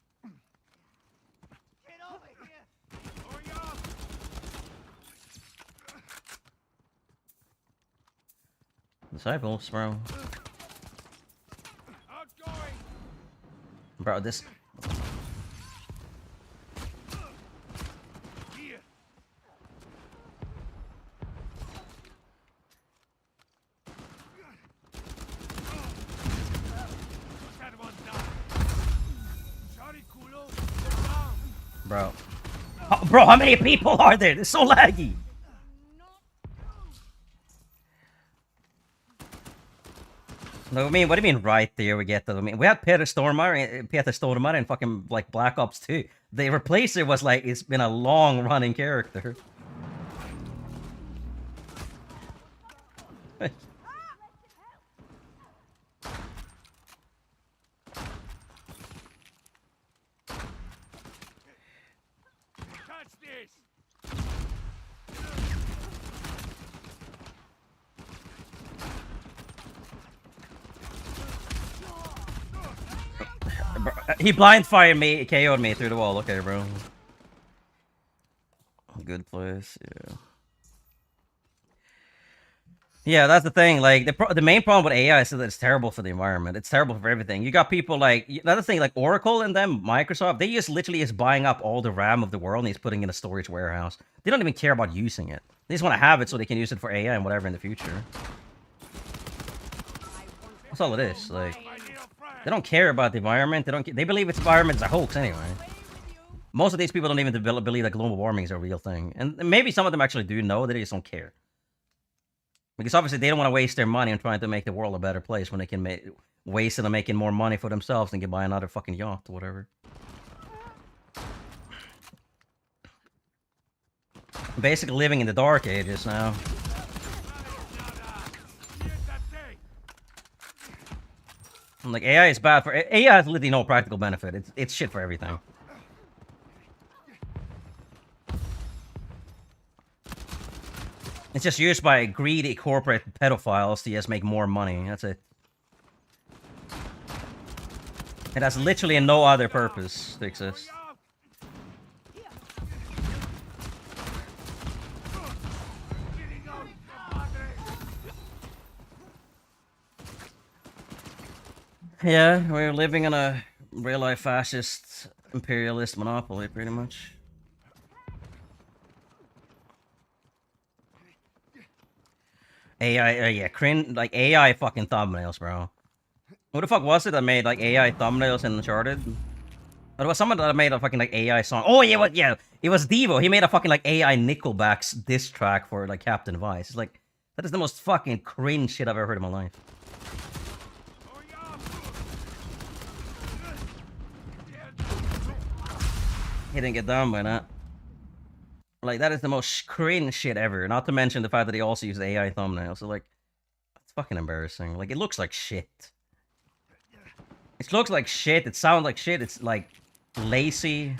Disciples, bro. Outgoing. Bro, this. Here. That one down. Sorry, culo. Go down. Bro. Oh, bro, how many people are there? It's so laggy. No, I mean, what do you mean right there we get to? I mean, we had Peter Stormare and fucking, like, Black Ops 2. The replacer was like, it's been a long-running character. Catch this. He blind fired me, KO'd me through the wall. Okay, bro. Good place, yeah. Yeah, that's the thing. Like, the main problem with AI is that it's terrible for the environment. It's terrible for everything. You got people like, another thing, like Oracle and them, Microsoft, they just literally is buying up all the RAM of the world and he's putting it in a storage warehouse. They don't even care about using it. They just want to have it so they can use it for AI and whatever in the future. That's all it is. Like, they don't care about the environment. They believe its environment is a hoax anyway. Most of these people don't even believe that global warming is a real thing. And maybe some of them actually do know, they just don't care. Because obviously they don't want to waste their money on trying to make the world a better place when they can waste it on making more money for themselves and can buy another fucking yacht or whatever. Basically living in the dark ages now. Like, AI is bad for... AI has literally no practical benefit. It's shit for everything. It's just used by greedy corporate pedophiles to just make more money. That's it. It has literally no other purpose to exist. Yeah, we're living in a real-life fascist, imperialist monopoly, pretty much. AI, yeah, like AI fucking thumbnails, bro. Who the fuck was it that made like AI thumbnails in Uncharted? It was someone that made a fucking like AI song. Oh yeah, it was Devo. He made a fucking like AI Nickelback's diss track for like Captain Vice. It's like, that is the most fucking cringe shit I've ever heard in my life. He didn't get done by that. Like, that is the most cringe shit ever. Not to mention the fact that he also used AI thumbnails. So, like, it's fucking embarrassing. Like, it looks like shit. It looks like shit. It sounds like shit. It's, like, lazy.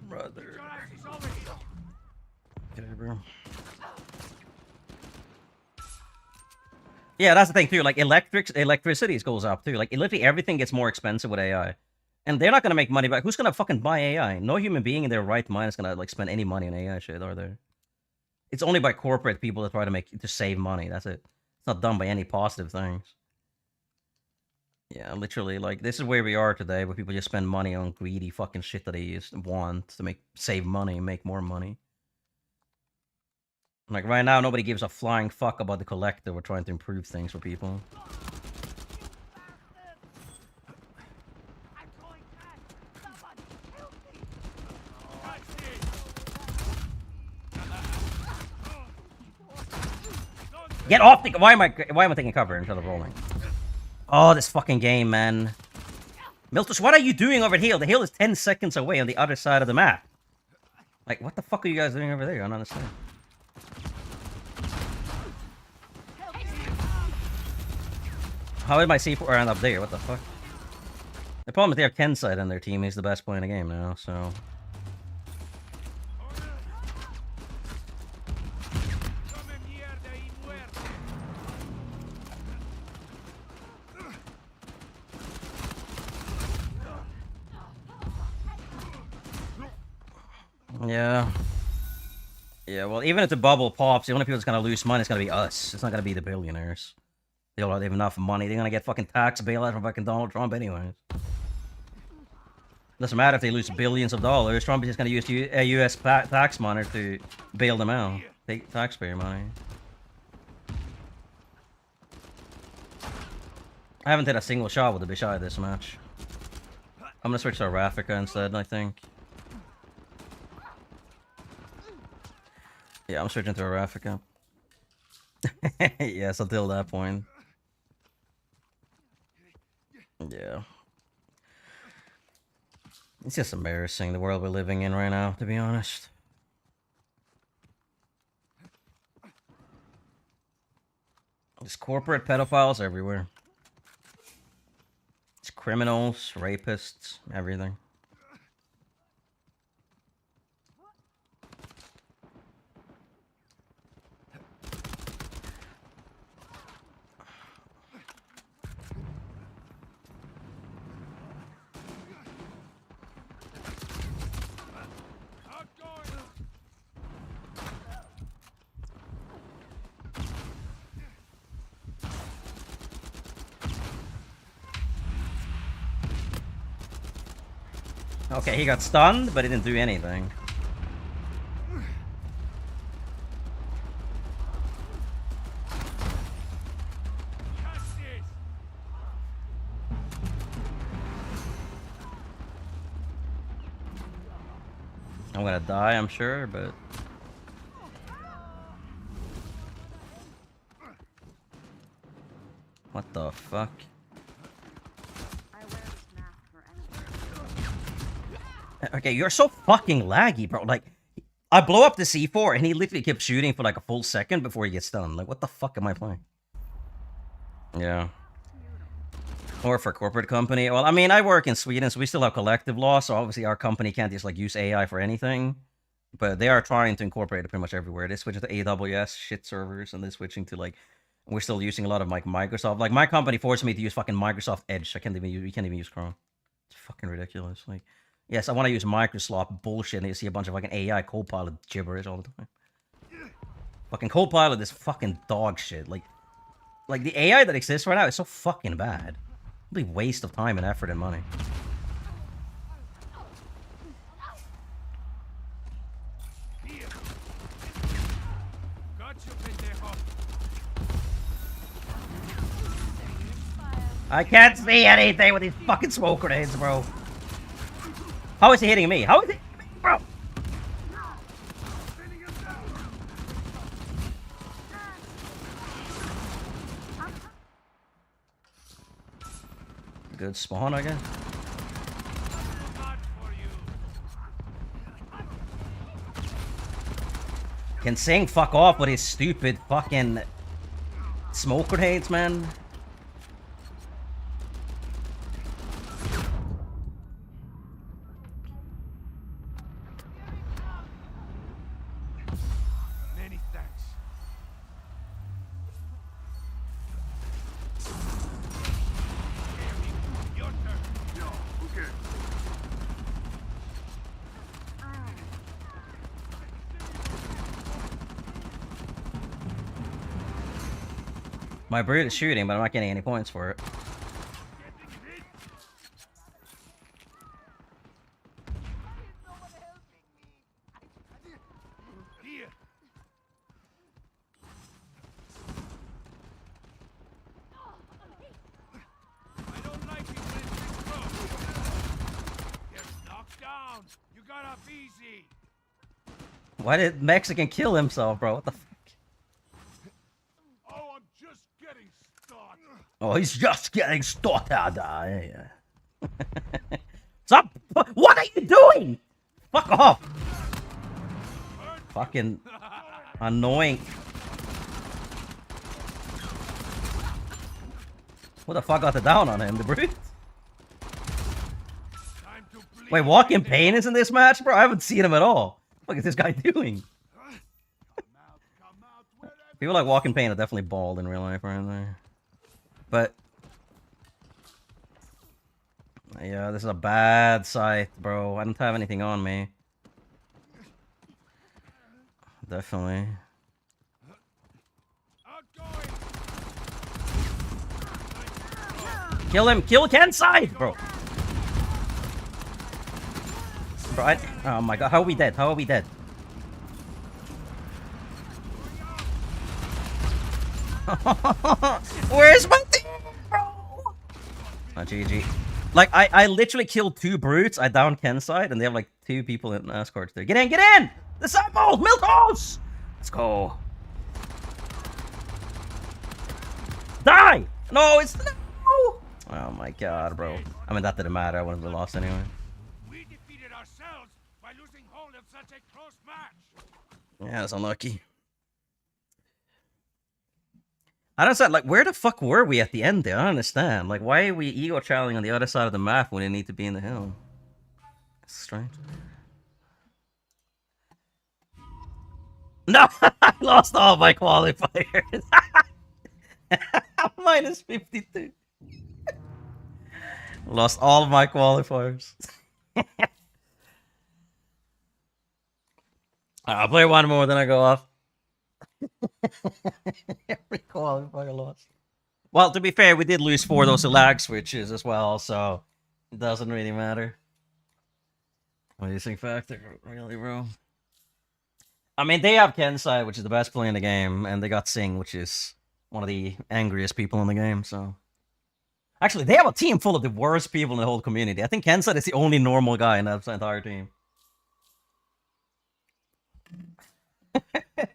Brother. Okay, bro. Yeah, that's the thing, too. Like, electricity goes up, too. Like, literally everything gets more expensive with AI. And they're not gonna make money back. Who's gonna fucking buy AI? No human being in their right mind is gonna like spend any money on AI shit, are there? It's only by corporate people that try to save money. That's it. It's not done by any positive things. Yeah, literally, like, this is where we are today, where people just spend money on greedy fucking shit that they just want to save money and make more money. Like, right now, nobody gives a flying fuck about the collector. We're trying to improve things for people. Get off the... Why am I taking cover instead of rolling? Oh, this fucking game, man. Miltus, what are you doing over here? The hill is 10 seconds away on the other side of the map. Like, what the fuck are you guys doing over there? I don't understand. How did my C4 end up there? What the fuck? The problem is they have Kenside on their team. He's the best player in the game now, so... Yeah. Yeah, well, even if the bubble pops, the only people that's gonna lose money is gonna be us. It's not gonna be the billionaires. They all have enough money. They're gonna get fucking tax bailout from fucking Donald Trump anyways. Doesn't matter if they lose billions of dollars. Trump is just gonna use U.S. tax money to bail them out. Take taxpayer money. I haven't hit a single shot with the Bishai this match. I'm gonna switch to Raffica instead, I think. Yeah, I'm switching to Raffica. Yes, until that point. Yeah. It's just embarrassing, the world we're living in right now, to be honest. There's corporate pedophiles everywhere. It's criminals, rapists, everything. Okay, he got stunned, but he didn't do anything. I'm gonna die, I'm sure, but... What the fuck? Okay, you're so fucking laggy, bro. Like, I blow up the C4 and he literally kept shooting for like a full second before he gets stunned. Like, what the fuck am I playing? Yeah. Or for corporate company. Well, I mean, I work in Sweden, so we still have collective law, so obviously our company can't just like use AI for anything. But they are trying to incorporate it pretty much everywhere. They switch to AWS shit servers, and they're switching to like, we're still using a lot of like Microsoft. Like my company forced me to use fucking Microsoft Edge. We can't even use Chrome. It's fucking ridiculous. Like, yes, I want to use Microsoft bullshit, and you see a bunch of fucking AI Copilot gibberish all the time. Fucking Copilot is fucking dog shit. Like the AI that exists right now is so fucking bad. Complete waste of time and effort and money. I can't see anything with these fucking smoke grenades, bro. How is he hitting me? How is he hitting me, bro? Good spawn, I guess. Can Sing fuck off with his stupid fucking smoke grenades, man? Many thanks. Your turn. No, okay. My brute is shooting, but I'm not getting any points for it. Here. I don't like it when it's close. Get knocked down. You got up easy. Why did Mexican kill himself, bro? What the fuck? Oh, I'm just getting started. Oh, he's just getting started. Yeah. Stop! What are you doing? Fuck off! Fucking annoying. What the fuck got the down on him, the brute? Wait, Walking Pain is in this match, bro? I haven't seen him at all. What is this guy doing? People like Walking Pain are definitely bald in real life right there. But yeah, this is a bad site, bro. I don't have anything on me. Definitely. Outgoing. Kill him! Kill Kensai! Bro. Bro, oh my god, how are we dead? How are we dead? Where's my thing, bro? Oh, GG. Like, I literally killed 2 brutes, I downed Kenside, and they have like 2 people in escorts there. Get in, get in! Disciple! Miltos! Let's go. Die! No, it's no! Oh my god, bro. I mean, that didn't matter, I wouldn't have lost anyway. We defeated ourselves by losing hold of such a close match. Yeah, that's unlucky. I don't understand, like, where the fuck were we at the end there? I don't understand. Like, why are we ego traveling on the other side of the map when we need to be in the hill? It's strange. No! I lost all my qualifiers! Minus 52. Lost all of my qualifiers. I'll play one more, then I go off. Every qualifier lost. Well, to be fair, we did lose 4 of those lag switches as well, so it doesn't really matter. What do you think, Factor? Really, bro? I mean, they have Kensai, which is the best player in the game, and they got Sing, which is one of the angriest people in the game, so... Actually, they have a team full of the worst people in the whole community. I think Kensai is the only normal guy in that entire team.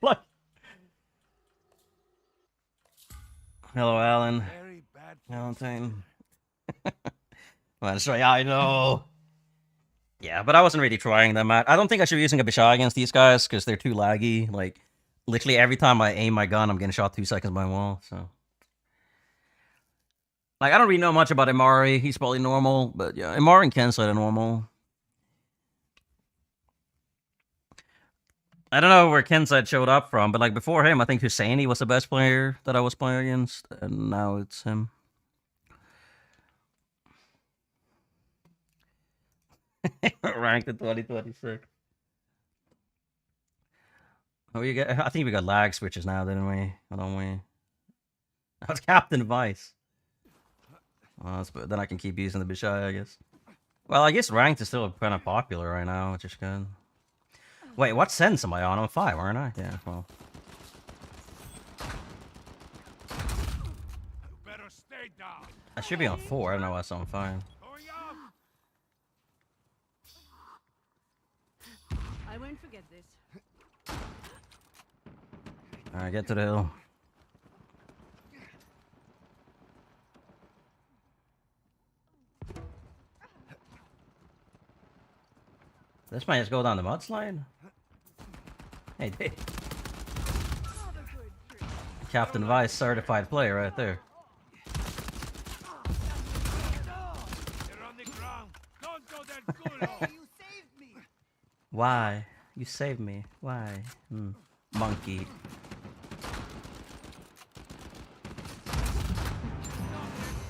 Look. Hello, Alan. Very bad. Valentine. Well, that's right, I know. Yeah, but I wasn't really trying them out. I don't think I should be using a Bishai against these guys because they're too laggy. Like, literally every time I aim my gun, I'm getting shot 2 seconds by a wall, so. Like, I don't really know much about Imari. He's probably normal, but yeah, Imari and Kensai are normal. I don't know where Kensai showed up from, but like before him, I think Husseini was the best player that I was playing against, and now it's him. Ranked in 2026. Oh, you get? I think we got lag switches now, didn't we? Or don't we? That was Captain Vice. Oh, that's good. Then I can keep using the Bishai, I guess. Well, I guess ranked is still kind of popular right now, which is good. Wait, what sense am I on? I'm 5, aren't I? Yeah, well. Better stay down. I should be on 4. I don't know why it's on 5. Going up. I won't forget this. Alright, get to the hill. This might just go down the mudslide. Hey, dude. Captain Vice certified player right there. You're on the ground. Don't go there, Gulo. You saved me. Why? You saved me. Why? Monkey.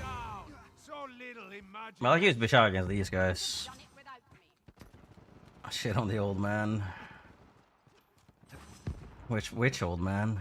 Down. So little imagine. Well, I'll use Bishar against these guys. Shit on the old man. Which old man?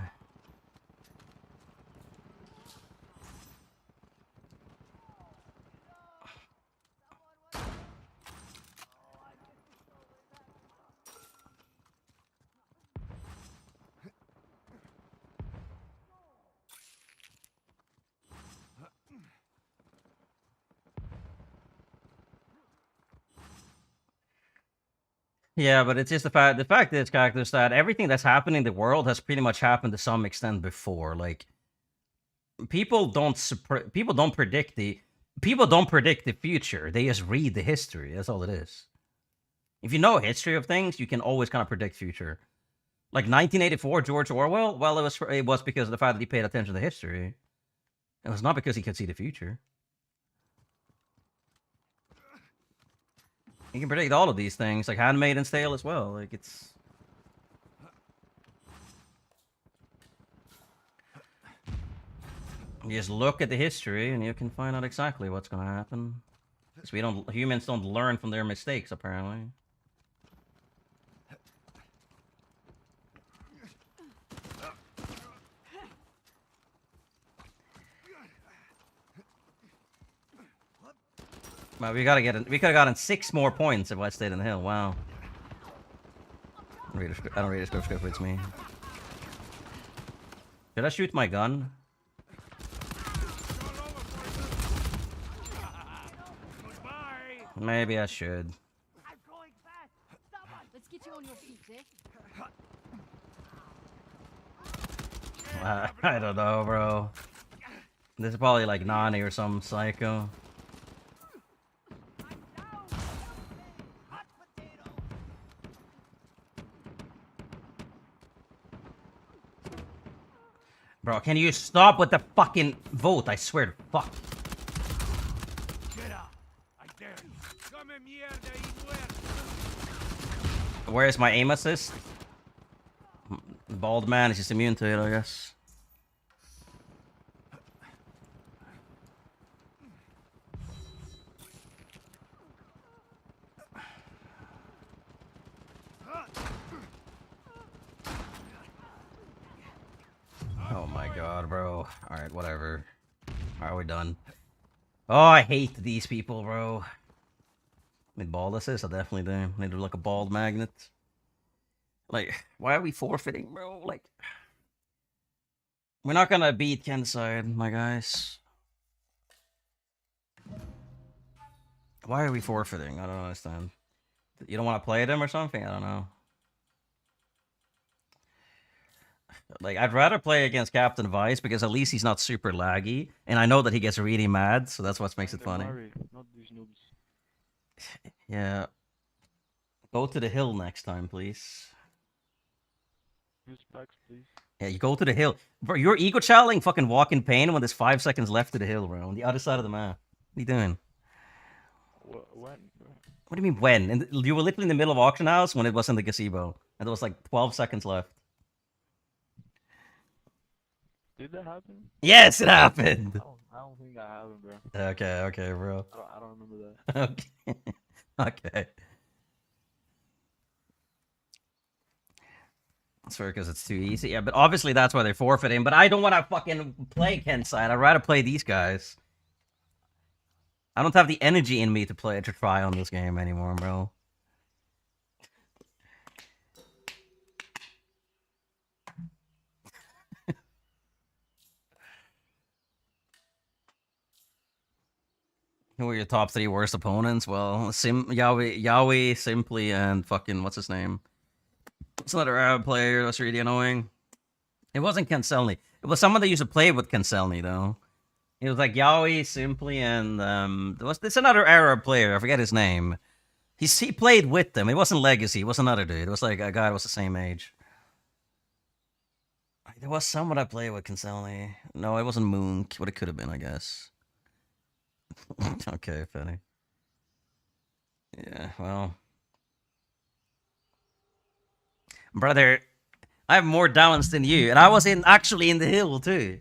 Yeah, but it's just the fact is, characters, that everything that's happening in the world has pretty much happened to some extent before. Like, people don't predict the future. They just read the history. That's all it is. If you know history of things, you can always kind of predict future. Like 1984, George Orwell. Well, it was because of the fact that he paid attention to history. It was not because he could see the future. You can predict all of these things, like Handmaiden's Tale as well. Like, it's... You just look at the history and you can find out exactly what's going to happen. Because humans don't learn from their mistakes, apparently. Well, we gotta get it. We could have gotten 6 more points if I stayed in the hill. Wow. I don't read a script if it's me. Did I shoot my gun? Maybe I should. I'm going fast. Someone. Let's get you on your feet, eh? I don't know, bro. This is probably like Nani or some psycho. Hot potato. Bro, can you stop with the fucking vote? I swear to fuck. Get out. I dare you. Come mierda y muerto. Where's my aim assist? Bald man is just immune to it, I guess. Oh my god, bro. Alright, whatever. Alright, we're done. Oh, I hate these people, bro. Need bald assist? I definitely do. Need to look a bald magnet. Like, why are we forfeiting, bro? Like, we're not gonna beat Ken's side, my guys. Why are we forfeiting? I don't understand. You don't want to play them or something? I don't know. Like, I'd rather play against Captain Vice because at least he's not super laggy, and I know that he gets really mad, so that's what makes it funny. Not these noobs. Yeah. Go to the hill next time, please. Use packs, please. Yeah, you go to the hill. Bro, you're ego channeling fucking walk in pain when there's 5 seconds left to the hill, bro. On the other side of the map. What are you doing? When? What do you mean when? You were literally in the middle of auction house when it was in the gazebo. And there was like 12 seconds left. Did that happen? Yes, it happened! I don't think that happened, bro. Okay, bro. I don't remember that. Okay. Okay. It's fair because it's too easy. Yeah, but obviously that's why they're forfeiting. But I don't want to fucking play Ken's side. I'd rather play these guys. I don't have the energy in me to try on this game anymore, bro. Who are your top 3 worst opponents? Well, Yahweh, Simply, and fucking what's his name? It's another Arab player that's really annoying. It wasn't Kanselny. It was someone that used to play with Kanselny, though. It was like Yahweh, Simply, and it's another Arab player. I forget his name. He played with them. It wasn't Legacy. It was another dude. It was like a guy that was the same age. There was someone I played with Kanselny. No, it wasn't Moonk. What it could have been, I guess. Okay, funny. Yeah, well. Brother, I have more downs than you, and I was actually in the hill too.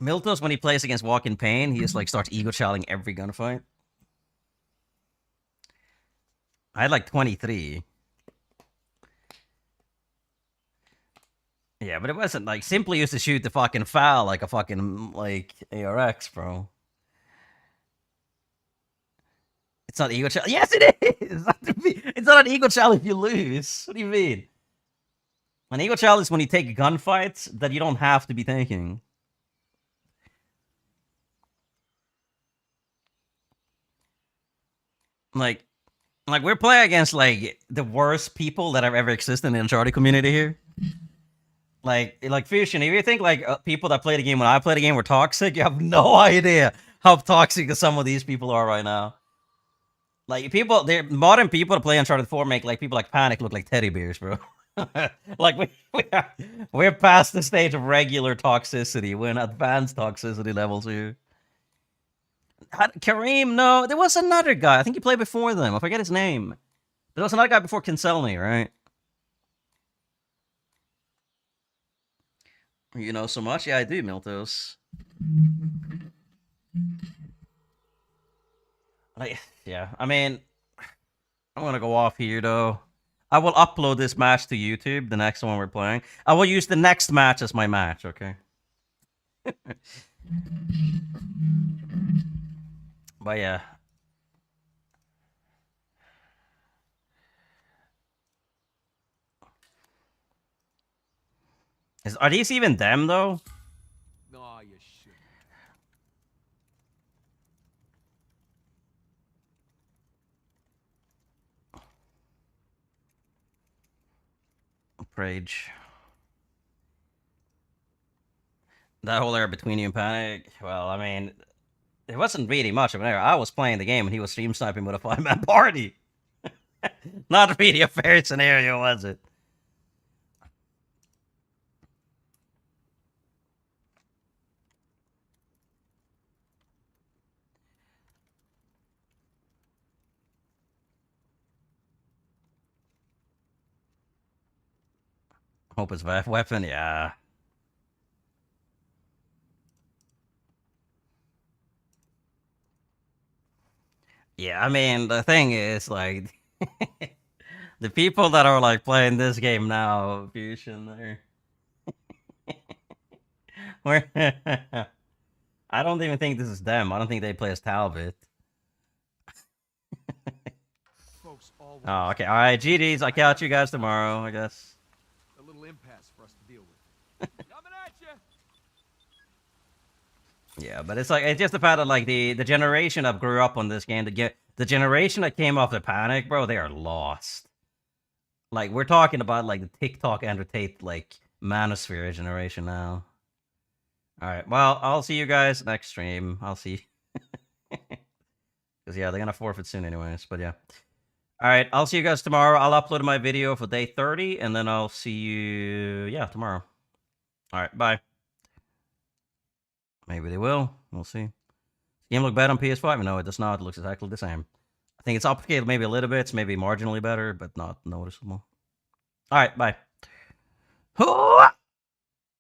Miltos, when he plays against Walk in Pain, he just like starts ego challenging every gunfight. I had like 23. Yeah, but it wasn't like Simply used to shoot the fucking foul like a fucking like ARX, bro. It's not ego challenge. Yes, it is. It's not an ego challenge if you lose. What do you mean? An ego challenge is when you take gunfights that you don't have to be taking. Like we're playing against like the worst people that have ever existed in the Uncharted community here. Like Fusion, if you think like people that play the game when I play the game were toxic, you have no idea how toxic some of these people are right now. Like modern people that play Uncharted 4 make like people like Panic look like teddy bears, bro. Like we're past the stage of regular toxicity. We're in advanced toxicity levels here. Kareem, no, there was another guy. I think he played before them. I forget his name. There was another guy before Kinselny, right? You know so much? Yeah, I do, Miltos. Like, yeah, I mean, I'm gonna go off here, though. I will upload this match to YouTube, the next one we're playing. I will use the next match as my match, okay? But yeah. Are these even them, though? No, you shouldn't. Rage. That whole area between you and Panic, well, I mean, it wasn't really much of an area. I was playing the game and he was stream sniping with a 5-man party. Not really a fair scenario, was it? Hope it's a weapon, yeah. Yeah, I mean, the thing is, like, the people that are, like, playing this game now, Fusion, I don't even think this is them. I don't think they play as Talbot. Folks always Oh, okay. Alright, GDs. I'll catch you guys tomorrow, I guess. a little impasse for us to deal with. Coming at you. Yeah, but it's like, it's just the fact that, like, the generation that grew up on this game, the generation that came off the Panic, bro, they are lost. Like, we're talking about, like, the TikTok entertained, like, manosphere generation now. Alright, well, I'll see you guys next stream. I'll see. Because, yeah, they're gonna forfeit soon anyways, but yeah. Alright, I'll see you guys tomorrow. I'll upload my video for day 30, and then I'll see you, yeah, tomorrow. Alright, bye. Maybe they will. We'll see. Game look bad on PS5? No, it does not. It looks exactly the same. I think it's upscaled maybe a little bit. It's maybe marginally better, but not noticeable. Alright, bye.